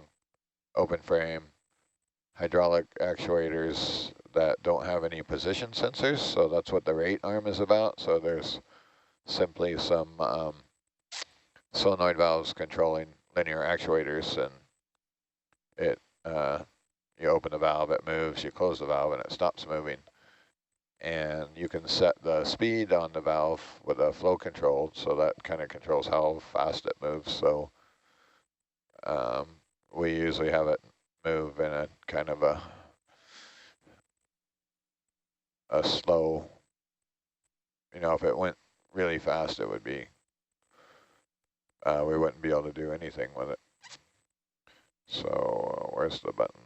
[SPEAKER 3] open frame, hydraulic actuators that don't have any position sensors. So that's what the rate arm is about. So there's simply some solenoid valves controlling linear actuators, and it you open the valve, it moves, you close the valve, and it stops moving. And you can set the speed on the valve with a flow control, so that kind of controls how fast it moves. So we usually have it move in a kind of a slow, you know, if it went really fast, it would be, we wouldn't be able to do anything with it. So where's the button?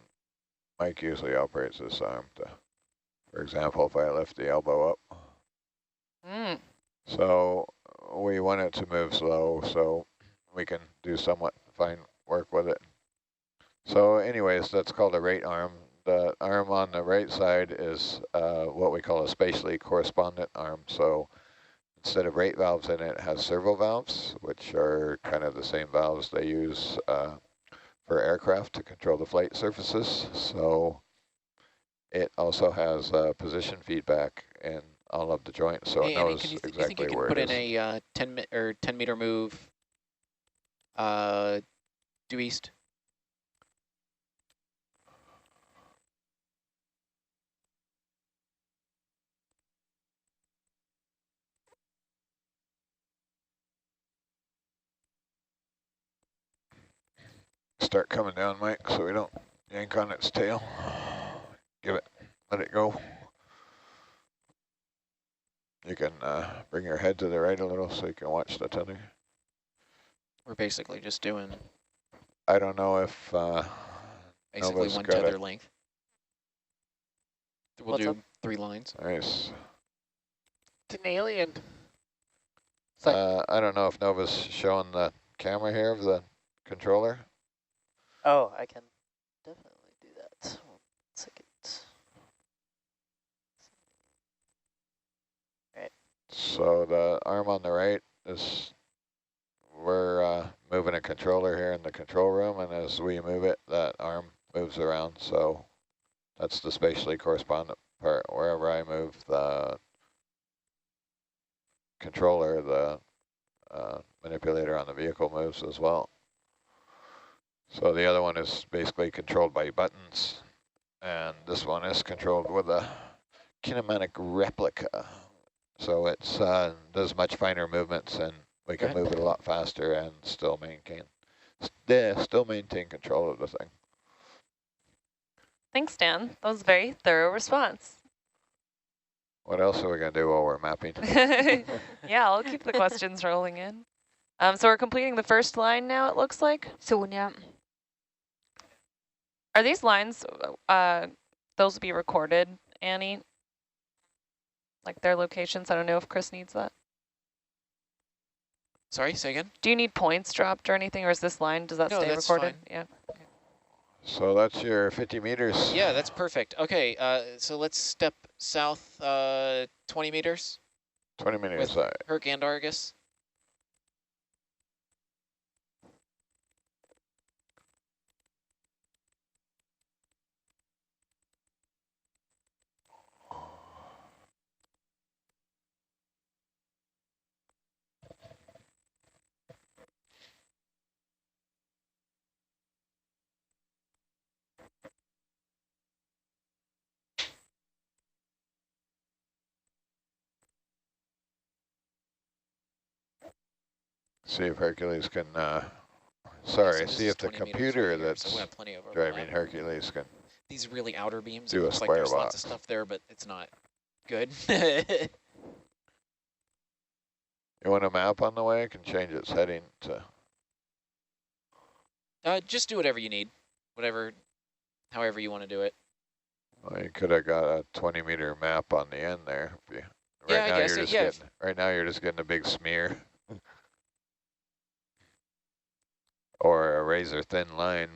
[SPEAKER 3] Mike usually operates this arm to, for example, if I lift the elbow up. So we want it to move slow so we can do somewhat fine work with it. So anyways, that's called a rate arm. The arm on the right side is what we call a spatially correspondent arm. So instead of rate valves in it, it has servo valves, which are kind of the same valves they use for aircraft to control the flight surfaces. So it also has position feedback in all of the joints, so
[SPEAKER 7] Hey,
[SPEAKER 3] it knows
[SPEAKER 7] Annie, you
[SPEAKER 3] exactly
[SPEAKER 7] think you can
[SPEAKER 3] where
[SPEAKER 7] put
[SPEAKER 3] it
[SPEAKER 7] in
[SPEAKER 3] is.
[SPEAKER 7] a 10 meter move due east?
[SPEAKER 3] Start coming down, Mike, so we don't yank on its tail. let it go. You can bring your head to the right a little so you can watch the tether.
[SPEAKER 7] We're basically just doing
[SPEAKER 3] I don't know if
[SPEAKER 7] basically
[SPEAKER 3] Nova's
[SPEAKER 7] one
[SPEAKER 3] got
[SPEAKER 7] tether
[SPEAKER 3] it.
[SPEAKER 7] length. We'll
[SPEAKER 4] What's
[SPEAKER 7] do
[SPEAKER 4] up?
[SPEAKER 7] 3 lines.
[SPEAKER 3] Nice.
[SPEAKER 1] It's an alien. It's like,
[SPEAKER 3] I don't know if Nova's showing the camera here of the controller.
[SPEAKER 4] Oh, I can definitely do that. 1 second. Right.
[SPEAKER 3] So the arm on the right is, we're moving a controller here in the control room, and as we move it, that arm moves around. So that's the spatially correspondent part. Wherever I move the controller, the manipulator on the vehicle moves as well. So the other one is basically controlled by buttons, and this one is controlled with a kinematic replica. So it's does much finer movements, and we can move it a lot faster and still maintain control of the thing.
[SPEAKER 2] Thanks, Dan. That was a very thorough response.
[SPEAKER 3] What else are we going to do while we're mapping?
[SPEAKER 2] Yeah, I'll keep the questions rolling in. So we're completing the first line now, it looks like.
[SPEAKER 6] Soon, yeah.
[SPEAKER 2] Are these lines, those will be recorded, Annie? Like their locations? I don't know if Chris needs that.
[SPEAKER 7] Sorry, say again?
[SPEAKER 2] Do you need points dropped or anything, or is this line, does that
[SPEAKER 7] No,
[SPEAKER 2] stay
[SPEAKER 7] that's
[SPEAKER 2] recorded?
[SPEAKER 7] fine.
[SPEAKER 2] Yeah.
[SPEAKER 3] So that's your 50 meters.
[SPEAKER 7] Yeah, that's perfect. Okay, so let's step south 20 meters
[SPEAKER 3] 20 meters.
[SPEAKER 7] with Herc and Argus.
[SPEAKER 3] See if Hercules can,
[SPEAKER 7] Okay,
[SPEAKER 3] sorry,
[SPEAKER 7] so
[SPEAKER 3] see if the
[SPEAKER 7] 20 meters
[SPEAKER 3] computer
[SPEAKER 7] right here,
[SPEAKER 3] that's
[SPEAKER 7] so we'll have plenty of
[SPEAKER 3] driving
[SPEAKER 7] overlap.
[SPEAKER 3] Hercules can
[SPEAKER 7] These really outer beams,
[SPEAKER 3] do
[SPEAKER 7] it
[SPEAKER 3] a
[SPEAKER 7] looks like
[SPEAKER 3] square
[SPEAKER 7] there's lots
[SPEAKER 3] box.
[SPEAKER 7] of stuff there, but it's not good.
[SPEAKER 3] You want a map on the way? I can change its heading to...
[SPEAKER 7] Just do whatever you need, however you want to do it.
[SPEAKER 3] Well, you could have got a 20-meter map on the end there. If you,
[SPEAKER 7] Yeah, I guess
[SPEAKER 3] you're
[SPEAKER 7] it,
[SPEAKER 3] just
[SPEAKER 7] yeah.
[SPEAKER 3] getting, right now you're just getting a big smear. Or a razor thin line.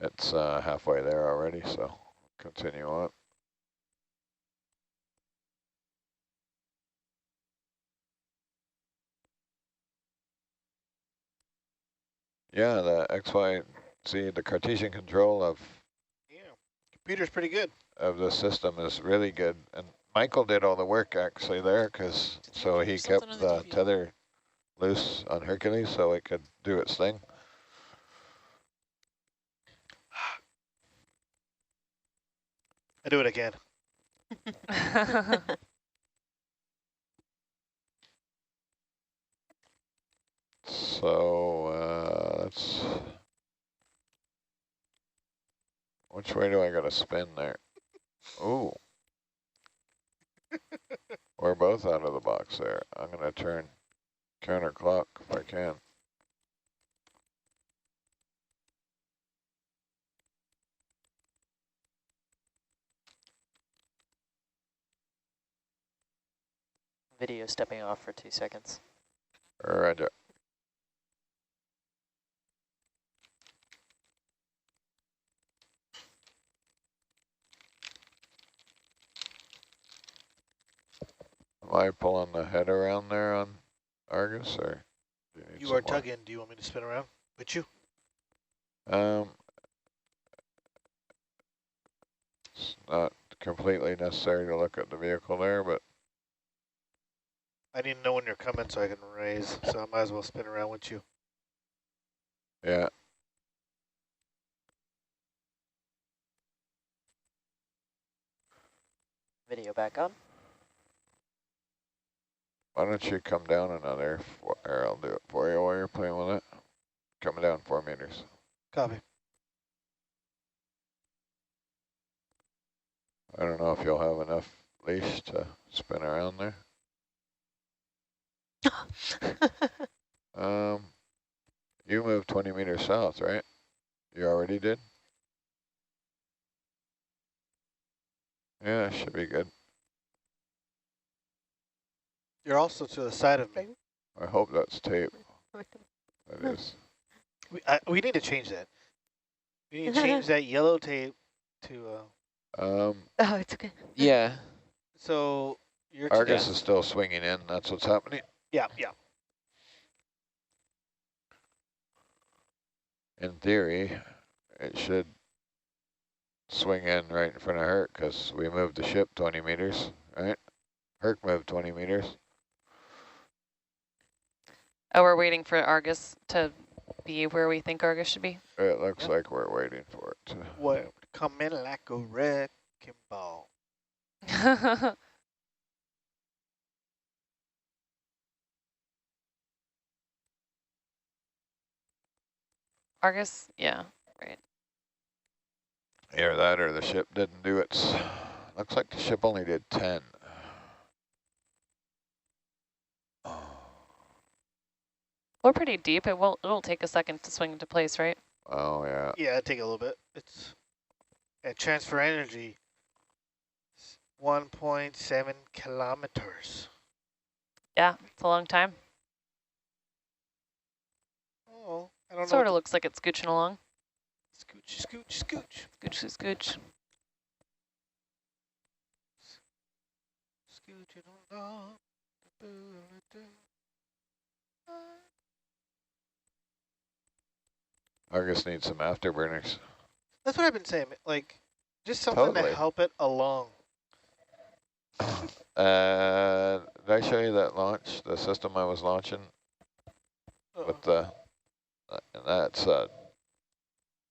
[SPEAKER 3] It's halfway there already, so continue on. Yeah, the XY, see the Cartesian control of
[SPEAKER 1] computer's pretty good.
[SPEAKER 3] the system is really good. And Michael did all the work actually there, because so he kept the tether loose on Hercules so it could do its thing.
[SPEAKER 1] I do it again.
[SPEAKER 3] So that's, which way do I got to spin there? Ooh. We're both out of the box there. I'm going to turn counterclock if I can.
[SPEAKER 4] Video stepping off for 2 seconds.
[SPEAKER 3] Roger. Am I pulling the head around there on Argus, or do you need
[SPEAKER 1] You
[SPEAKER 3] some
[SPEAKER 1] are
[SPEAKER 3] more?
[SPEAKER 1] tugging. Do you want me to spin around with you?
[SPEAKER 3] It's not completely necessary to look at the vehicle there, but
[SPEAKER 1] I need to know when you're coming so I can raise, so I might as well spin around with you.
[SPEAKER 3] yeah.
[SPEAKER 4] Video back on.
[SPEAKER 3] Why don't you come down another, or I'll do it for you while you're playing with it. coming down 4 meters.
[SPEAKER 1] Copy.
[SPEAKER 3] I don't know if you'll have enough leash to spin around there. You moved 20 meters south, right? You already did? Yeah, should be good.
[SPEAKER 1] You're also to the side of me.
[SPEAKER 3] I hope that's tape. That is.
[SPEAKER 1] We need to change that. We need to change that yellow tape to
[SPEAKER 6] Oh, it's okay.
[SPEAKER 7] Yeah.
[SPEAKER 1] so you're
[SPEAKER 3] Argus
[SPEAKER 1] to
[SPEAKER 3] is still swinging in. That's what's happening.
[SPEAKER 1] yeah.
[SPEAKER 3] In theory, it should swing in right in front of Herc because we moved the ship 20 meters, right? Herc moved 20 meters.
[SPEAKER 2] Oh, we're waiting for Argus to be where we think Argus should be.
[SPEAKER 3] It looks like we're waiting for it to.
[SPEAKER 1] What? Come in like a wrecking ball.
[SPEAKER 2] Argus, yeah, right.
[SPEAKER 3] Either that or the ship didn't do its. Looks like the ship only did 10.
[SPEAKER 2] We're pretty deep. It'll take a second to swing into place, right?
[SPEAKER 3] Oh, yeah.
[SPEAKER 1] Yeah, it'd take a little bit. It's transfer energy. 1.7 kilometers.
[SPEAKER 2] Yeah, it's a long time.
[SPEAKER 1] Oh, I don't know.
[SPEAKER 2] Sort of looks like it's scooching along.
[SPEAKER 1] Scooch, scooch, scooch.
[SPEAKER 2] Scooch, scooch.
[SPEAKER 1] Scooching along.
[SPEAKER 3] Argus needs some afterburners.
[SPEAKER 1] That's what I've been saying. Like, just something
[SPEAKER 3] Totally.
[SPEAKER 1] to help it along.
[SPEAKER 3] Did I show you that launch, the system I was launching with the, that's,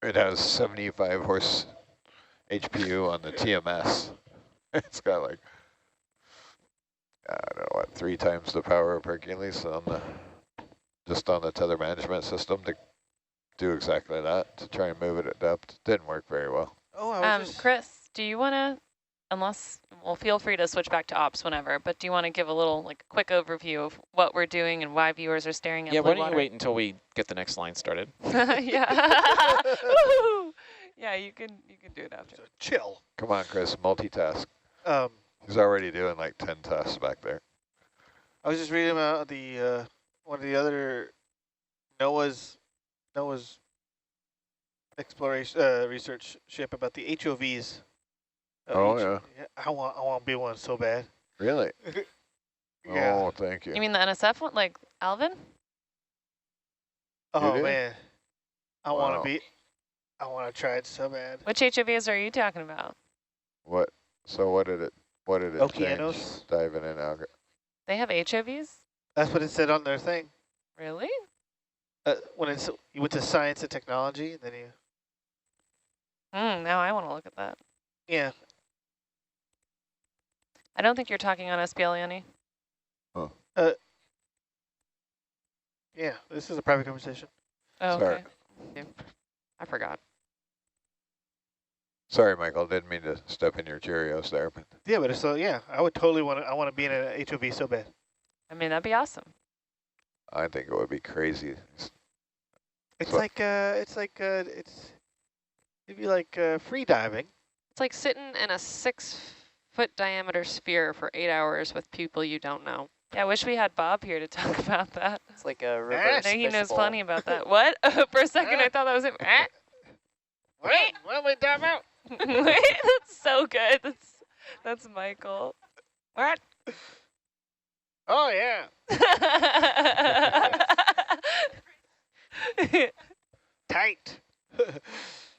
[SPEAKER 3] it has 75 horse HPU on the TMS. It's got like, I don't know what, 3 times the power of Hercules on the, just on the tether management system to do exactly that, to try and move it at depth. Didn't work very well.
[SPEAKER 1] Oh, I was just...
[SPEAKER 2] Chris, do you want to, well, feel free to switch back to ops whenever, but do you want to give a little, like, quick overview of what we're doing and why viewers are staring at
[SPEAKER 7] Yeah,
[SPEAKER 2] blue
[SPEAKER 7] why don't
[SPEAKER 2] water?
[SPEAKER 7] you wait until we get the next line started?
[SPEAKER 2] Yeah. Woo! Yeah, you can do it after.
[SPEAKER 1] So chill.
[SPEAKER 3] Come on, Chris, multitask.
[SPEAKER 1] Um,
[SPEAKER 3] He's already doing like 10 tests back there.
[SPEAKER 1] I was just reading about the one of the other NOAA's exploration research ship about the HOVs.
[SPEAKER 3] Oh, yeah.
[SPEAKER 1] I want to be one so bad.
[SPEAKER 3] Really?
[SPEAKER 1] Yeah.
[SPEAKER 3] Oh, thank you.
[SPEAKER 2] You mean the NSF one, like Alvin?
[SPEAKER 1] Oh
[SPEAKER 3] did?
[SPEAKER 1] man, I
[SPEAKER 3] Wow.
[SPEAKER 1] want to be. I want to try it so bad.
[SPEAKER 2] Which HOVs are you talking about?
[SPEAKER 3] What? So what did it change?
[SPEAKER 1] Okeanos?
[SPEAKER 3] Diving in algae.
[SPEAKER 2] They have HOVs?
[SPEAKER 1] That's what it said on their thing.
[SPEAKER 2] Really?
[SPEAKER 1] When you went to science and technology, and then you.
[SPEAKER 2] Now I want to look at that.
[SPEAKER 1] Yeah.
[SPEAKER 2] I don't think you're talking on SPL, Yanni.
[SPEAKER 1] Yeah. This is a private conversation.
[SPEAKER 2] Oh,
[SPEAKER 3] Sorry.
[SPEAKER 2] okay.
[SPEAKER 5] I forgot.
[SPEAKER 3] Sorry, Michael. Didn't mean to step in your Cheerios there, but
[SPEAKER 1] Yeah, but so yeah, I would totally want to. I want to be in an HOV so bad.
[SPEAKER 2] I mean, that'd be awesome.
[SPEAKER 3] I think it would be crazy.
[SPEAKER 1] It's
[SPEAKER 3] So-
[SPEAKER 1] like it'd be like free diving.
[SPEAKER 5] It's like sitting in a 6-foot diameter sphere for 8 hours with people you don't know.
[SPEAKER 2] Yeah, I wish we had Bob here to talk about that.
[SPEAKER 4] It's like a
[SPEAKER 2] I
[SPEAKER 4] reverse
[SPEAKER 2] know he knows
[SPEAKER 4] fishbowl.
[SPEAKER 2] plenty about that. What? For a second, I thought that was it.
[SPEAKER 1] When we dive out.
[SPEAKER 2] That's so good. That's Michael. What?
[SPEAKER 1] Oh yeah. Tight.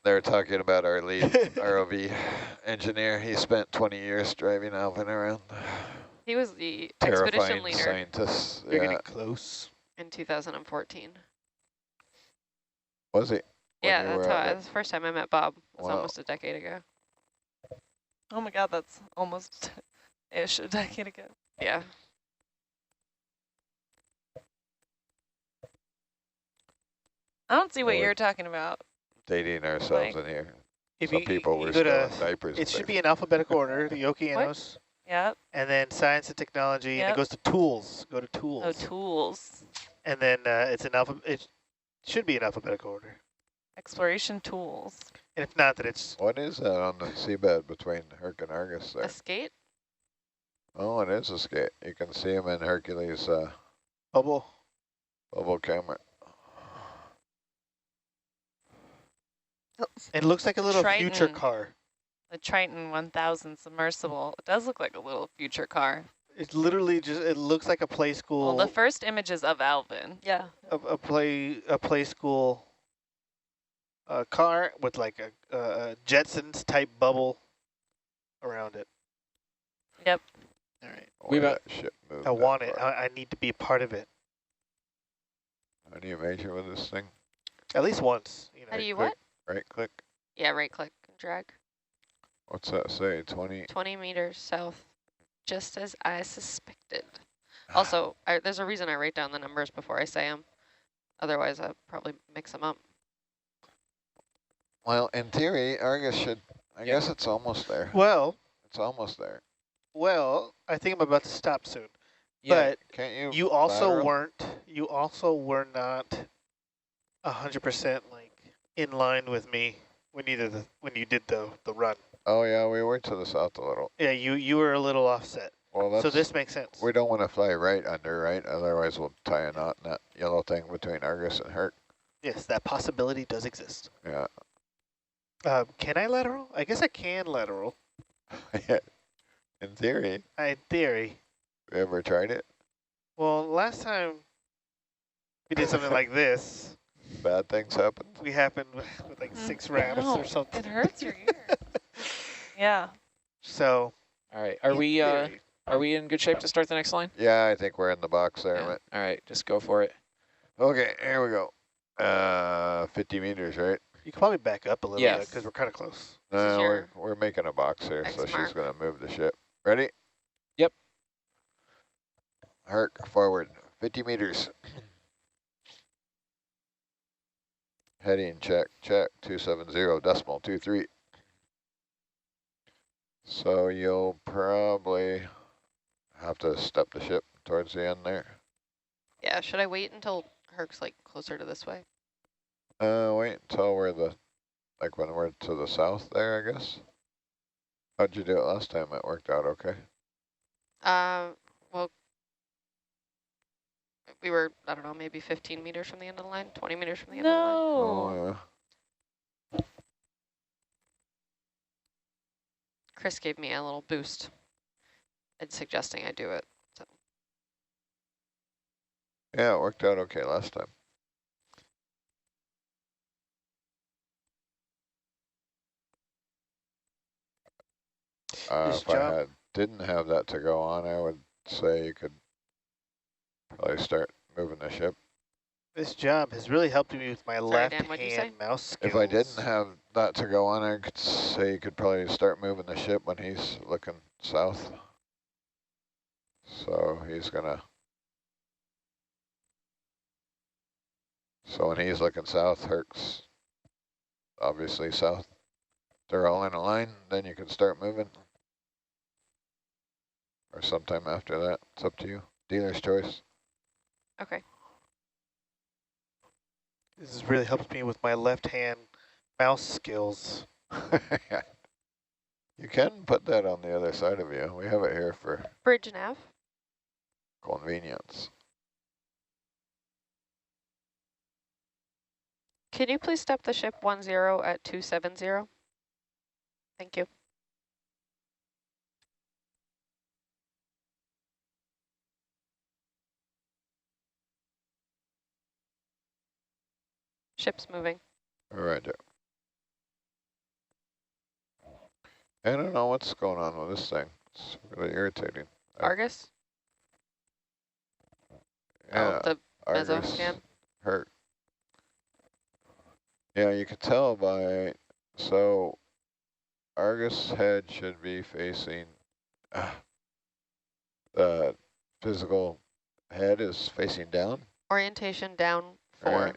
[SPEAKER 3] They're talking about our lead ROV engineer. He spent 20 years driving Alvin around.
[SPEAKER 5] He was the expedition
[SPEAKER 3] Terrifying
[SPEAKER 5] leader
[SPEAKER 3] scientists.
[SPEAKER 1] You're
[SPEAKER 3] Yeah.
[SPEAKER 1] getting close.
[SPEAKER 5] in 2014.
[SPEAKER 3] Was he? When
[SPEAKER 5] Yeah,
[SPEAKER 3] you
[SPEAKER 5] that's
[SPEAKER 3] were
[SPEAKER 5] how
[SPEAKER 3] out there?
[SPEAKER 5] that's the first time I met Bob. It was
[SPEAKER 3] Wow.
[SPEAKER 5] almost a decade ago.
[SPEAKER 2] Oh my God, that's almost-ish a decade ago.
[SPEAKER 5] Yeah.
[SPEAKER 2] I don't see what
[SPEAKER 3] Well,
[SPEAKER 2] you're talking about.
[SPEAKER 3] Dating ourselves in here.
[SPEAKER 1] If
[SPEAKER 3] Some people were still in diapers.
[SPEAKER 1] it should be in alphabetical order, the Okeanos,
[SPEAKER 2] Yep.
[SPEAKER 1] and then science and technology, and it
[SPEAKER 2] Yep.
[SPEAKER 1] goes to tools. Go to tools.
[SPEAKER 2] Oh, tools.
[SPEAKER 1] And then it's an it should be in alphabetical order.
[SPEAKER 2] Exploration tools.
[SPEAKER 1] And if not, then it's...
[SPEAKER 3] What is that on the seabed between Herc and Argus there?
[SPEAKER 5] A skate?
[SPEAKER 3] Oh, it is a skate. You can see him in Hercules'
[SPEAKER 1] bubble.
[SPEAKER 3] camera.
[SPEAKER 1] It looks like a little
[SPEAKER 2] Triton.
[SPEAKER 1] future car.
[SPEAKER 2] The Triton 1000 submersible. It does look like a little future car.
[SPEAKER 1] It's literally just, it looks like a play school.
[SPEAKER 2] Well, the first images of Alvin.
[SPEAKER 6] Yeah.
[SPEAKER 1] A play school car with like a Jetsons type bubble around it.
[SPEAKER 2] Yep.
[SPEAKER 1] All right.
[SPEAKER 7] We
[SPEAKER 3] That ship moved
[SPEAKER 1] I
[SPEAKER 3] that
[SPEAKER 1] want it.
[SPEAKER 3] far.
[SPEAKER 1] I need to be a part of it.
[SPEAKER 3] How do you measure with this thing?
[SPEAKER 1] At least once. You know.
[SPEAKER 5] How do you
[SPEAKER 3] click,
[SPEAKER 5] what?
[SPEAKER 3] Right click.
[SPEAKER 5] Yeah, right click and drag.
[SPEAKER 3] What's that say? 20?
[SPEAKER 5] 20 meters south, just as I suspected. Also, there's a reason I write down the numbers before I say them. Otherwise, I'd probably mix them up.
[SPEAKER 3] Well, in theory, Argus should, I guess it's almost there.
[SPEAKER 1] Well,
[SPEAKER 3] It's almost there.
[SPEAKER 1] I think I'm about to stop soon.
[SPEAKER 7] Yeah.
[SPEAKER 1] But
[SPEAKER 3] Can't
[SPEAKER 1] you also
[SPEAKER 3] lateral?
[SPEAKER 1] were not 100% like in line with me when you did the run.
[SPEAKER 3] Oh yeah, we were to the south a little.
[SPEAKER 1] Yeah, you were a little offset.
[SPEAKER 3] Well, that's,
[SPEAKER 1] So this makes sense.
[SPEAKER 3] we don't want to fly right under, right? Otherwise we'll tie a knot in that yellow thing between Argus and Herc.
[SPEAKER 1] Yes, that possibility does exist.
[SPEAKER 3] Yeah.
[SPEAKER 1] Can I lateral? I guess I can lateral.
[SPEAKER 3] In theory.
[SPEAKER 1] In theory.
[SPEAKER 3] You ever tried it?
[SPEAKER 1] Well, last time we did something like this,
[SPEAKER 3] Bad things happen.
[SPEAKER 1] we happened with like 6 ramps
[SPEAKER 2] No,
[SPEAKER 1] or something.
[SPEAKER 2] it hurts your ear. Yeah.
[SPEAKER 1] So.
[SPEAKER 7] All right.
[SPEAKER 1] in theory,
[SPEAKER 7] Are we in good shape to start the next line?
[SPEAKER 3] Yeah, I think we're in the box there.
[SPEAKER 7] Yeah. All right, just go for it.
[SPEAKER 3] Okay, here we go. 50 meters, right?
[SPEAKER 1] you can probably back up a little
[SPEAKER 7] Yes.
[SPEAKER 1] bit because we're kind of close.
[SPEAKER 5] This is
[SPEAKER 3] No,
[SPEAKER 5] your
[SPEAKER 3] we're making a box here, so
[SPEAKER 5] X
[SPEAKER 3] she's
[SPEAKER 5] mark.
[SPEAKER 3] going to move the ship. Ready?
[SPEAKER 7] Yep.
[SPEAKER 3] Herc, forward. 50 meters. Heading, check, 270.23. So you'll probably have to step the ship towards the end there.
[SPEAKER 5] Yeah, should I wait until Herc's like closer to this way?
[SPEAKER 3] Wait until we're like when we're to the south there, I guess. How'd you do it last time? It worked out okay.
[SPEAKER 5] Well, we were, I don't know, maybe 15 meters from the end of the line, 20 meters from the end of the line.
[SPEAKER 2] No.
[SPEAKER 3] Yeah.
[SPEAKER 5] Chris gave me a little boost and suggesting I do it. So
[SPEAKER 3] Yeah, it worked out okay last time.
[SPEAKER 1] Nice
[SPEAKER 3] If
[SPEAKER 1] job.
[SPEAKER 3] I didn't have that to go on, I would say you could probably start moving the ship.
[SPEAKER 1] This job has really helped me with my
[SPEAKER 5] Dan,
[SPEAKER 1] left
[SPEAKER 5] what'd you say?
[SPEAKER 1] hand mouse skills.
[SPEAKER 3] If I didn't have that to go on, I could say you could probably start moving the ship when he's looking south. So he's gonna. So when he's looking south, Herc's obviously south. They're all in a line, then you can start moving. Or sometime after that, it's up to you. Dealer's choice.
[SPEAKER 5] okay.
[SPEAKER 1] This has really helped me with my left hand mouse skills.
[SPEAKER 3] You can put that on the other side of you. We have it here for
[SPEAKER 5] Bridge nav.
[SPEAKER 3] convenience.
[SPEAKER 5] Can you please step the ship 10 at 270? Thank you. Ship's moving.
[SPEAKER 3] All right. I don't know what's going on with this thing. It's really irritating.
[SPEAKER 5] Argus?
[SPEAKER 3] Yeah,
[SPEAKER 5] Oh, the meso
[SPEAKER 3] Argus
[SPEAKER 5] scan.
[SPEAKER 3] hurt. Yeah, you could tell by, so Argus head should be facing, the physical head is facing down.
[SPEAKER 5] Orientation down 4.
[SPEAKER 3] Right.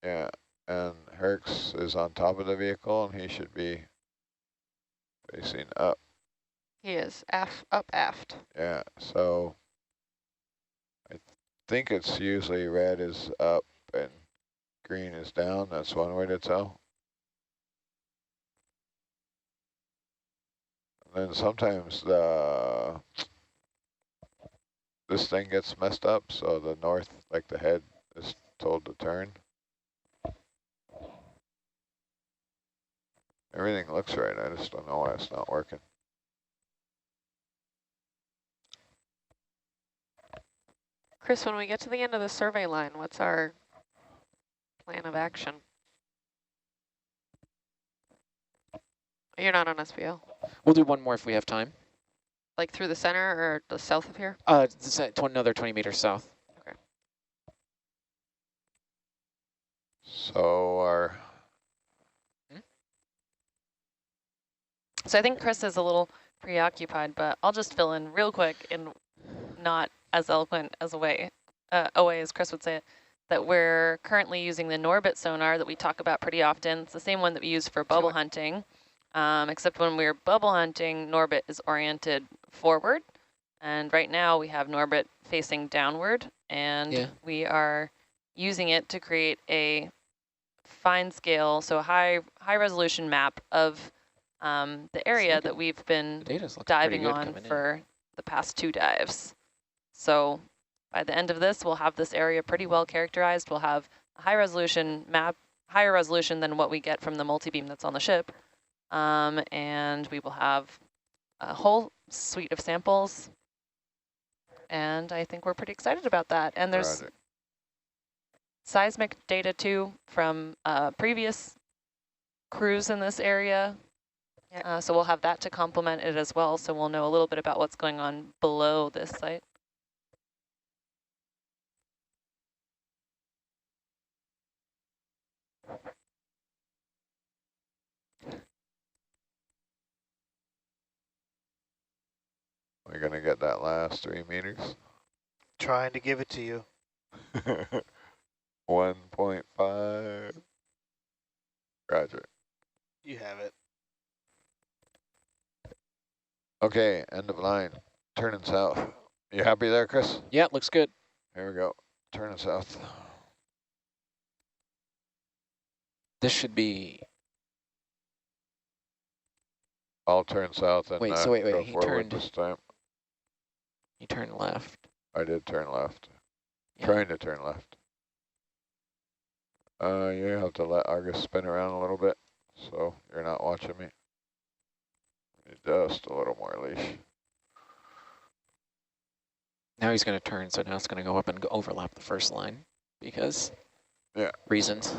[SPEAKER 3] Yeah, And Hercs is on top of the vehicle, and he should be facing up.
[SPEAKER 5] He is up aft.
[SPEAKER 3] Yeah, so I think it's usually red is up and green is down. That's one way to tell. And then sometimes this thing gets messed up, so the north, like the head, is told to turn. Everything looks right. I just don't know why it's not working.
[SPEAKER 5] Chris, when we get to the end of the survey line, what's our plan of action? You're not on SBL.
[SPEAKER 7] We'll do one more if we have time.
[SPEAKER 5] Like through the center or the south of here?
[SPEAKER 7] It's another 20 meters south.
[SPEAKER 5] Okay.
[SPEAKER 3] So our...
[SPEAKER 2] So I think Chris is a little preoccupied, but I'll just fill in real quick and not as eloquent as OA as Chris would say it, that we're currently using the Norbit sonar that we talk about pretty often. It's the same one that we use for bubble hunting, except when we're bubble hunting, Norbit is oriented forward. And right now we have Norbit facing downward, and we are using it to create a fine scale, so high resolution map of the area that we've been diving on for the past 2 dives. So by the end of this, we'll have this area pretty well characterized. We'll have a high resolution map, higher resolution than what we get from the multi-beam that's on the ship. And we will have a whole suite of samples. And I think we're pretty excited about that. And there's seismic data too from previous crews in this area. So we'll have that to complement it as well. So we'll know a little bit about what's going on below this site.
[SPEAKER 3] We're going to get that last 3 meters.
[SPEAKER 1] Trying to give it to you.
[SPEAKER 3] 1.5. Roger.
[SPEAKER 1] You have it.
[SPEAKER 3] Okay, end of line. Turning south. You happy there, Chris?
[SPEAKER 7] Yeah, looks good.
[SPEAKER 3] Here we go. Turning south.
[SPEAKER 7] This should be...
[SPEAKER 3] I'll turn south and
[SPEAKER 7] wait,
[SPEAKER 3] go
[SPEAKER 7] he
[SPEAKER 3] forward
[SPEAKER 7] turned
[SPEAKER 3] this time.
[SPEAKER 7] He turned left.
[SPEAKER 3] I did turn left.
[SPEAKER 7] Yeah.
[SPEAKER 3] Trying to turn left. You have to let Argus spin around a little bit, so you're not watching me. Just a little more leash.
[SPEAKER 7] Now he's going to turn, so now it's going to go up and overlap the first line because reasons.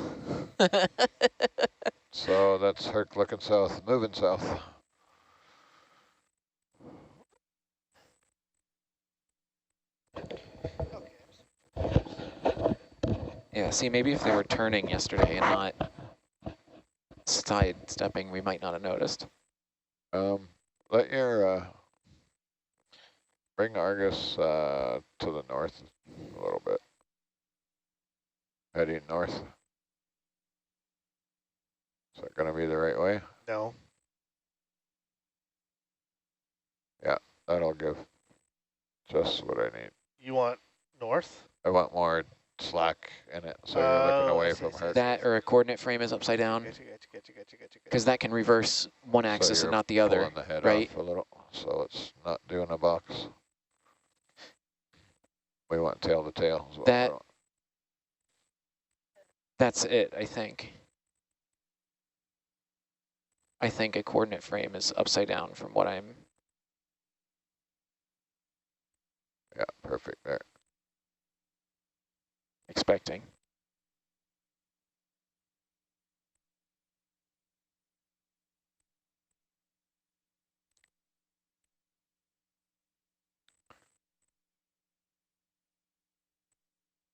[SPEAKER 3] So that's Herc looking south, moving south.
[SPEAKER 7] Yeah, see, maybe if they were turning yesterday and not sidestepping, we might not have noticed.
[SPEAKER 3] Let your bring Argus to the north a little bit. Heading north. Is that going to be the right way?
[SPEAKER 1] No.
[SPEAKER 3] Yeah, that'll give just what I need.
[SPEAKER 1] You want north?
[SPEAKER 3] I want more slack in it, so you're looking away from her.
[SPEAKER 7] That or a coordinate frame is upside down. Because that can reverse one axis and not the other,
[SPEAKER 3] the head
[SPEAKER 7] right?
[SPEAKER 3] off a little, so it's not doing a box. We want tail to tail.
[SPEAKER 7] That's it, I think. I think a coordinate frame is upside down from what I'm...
[SPEAKER 3] Yeah, perfect there.
[SPEAKER 7] expecting.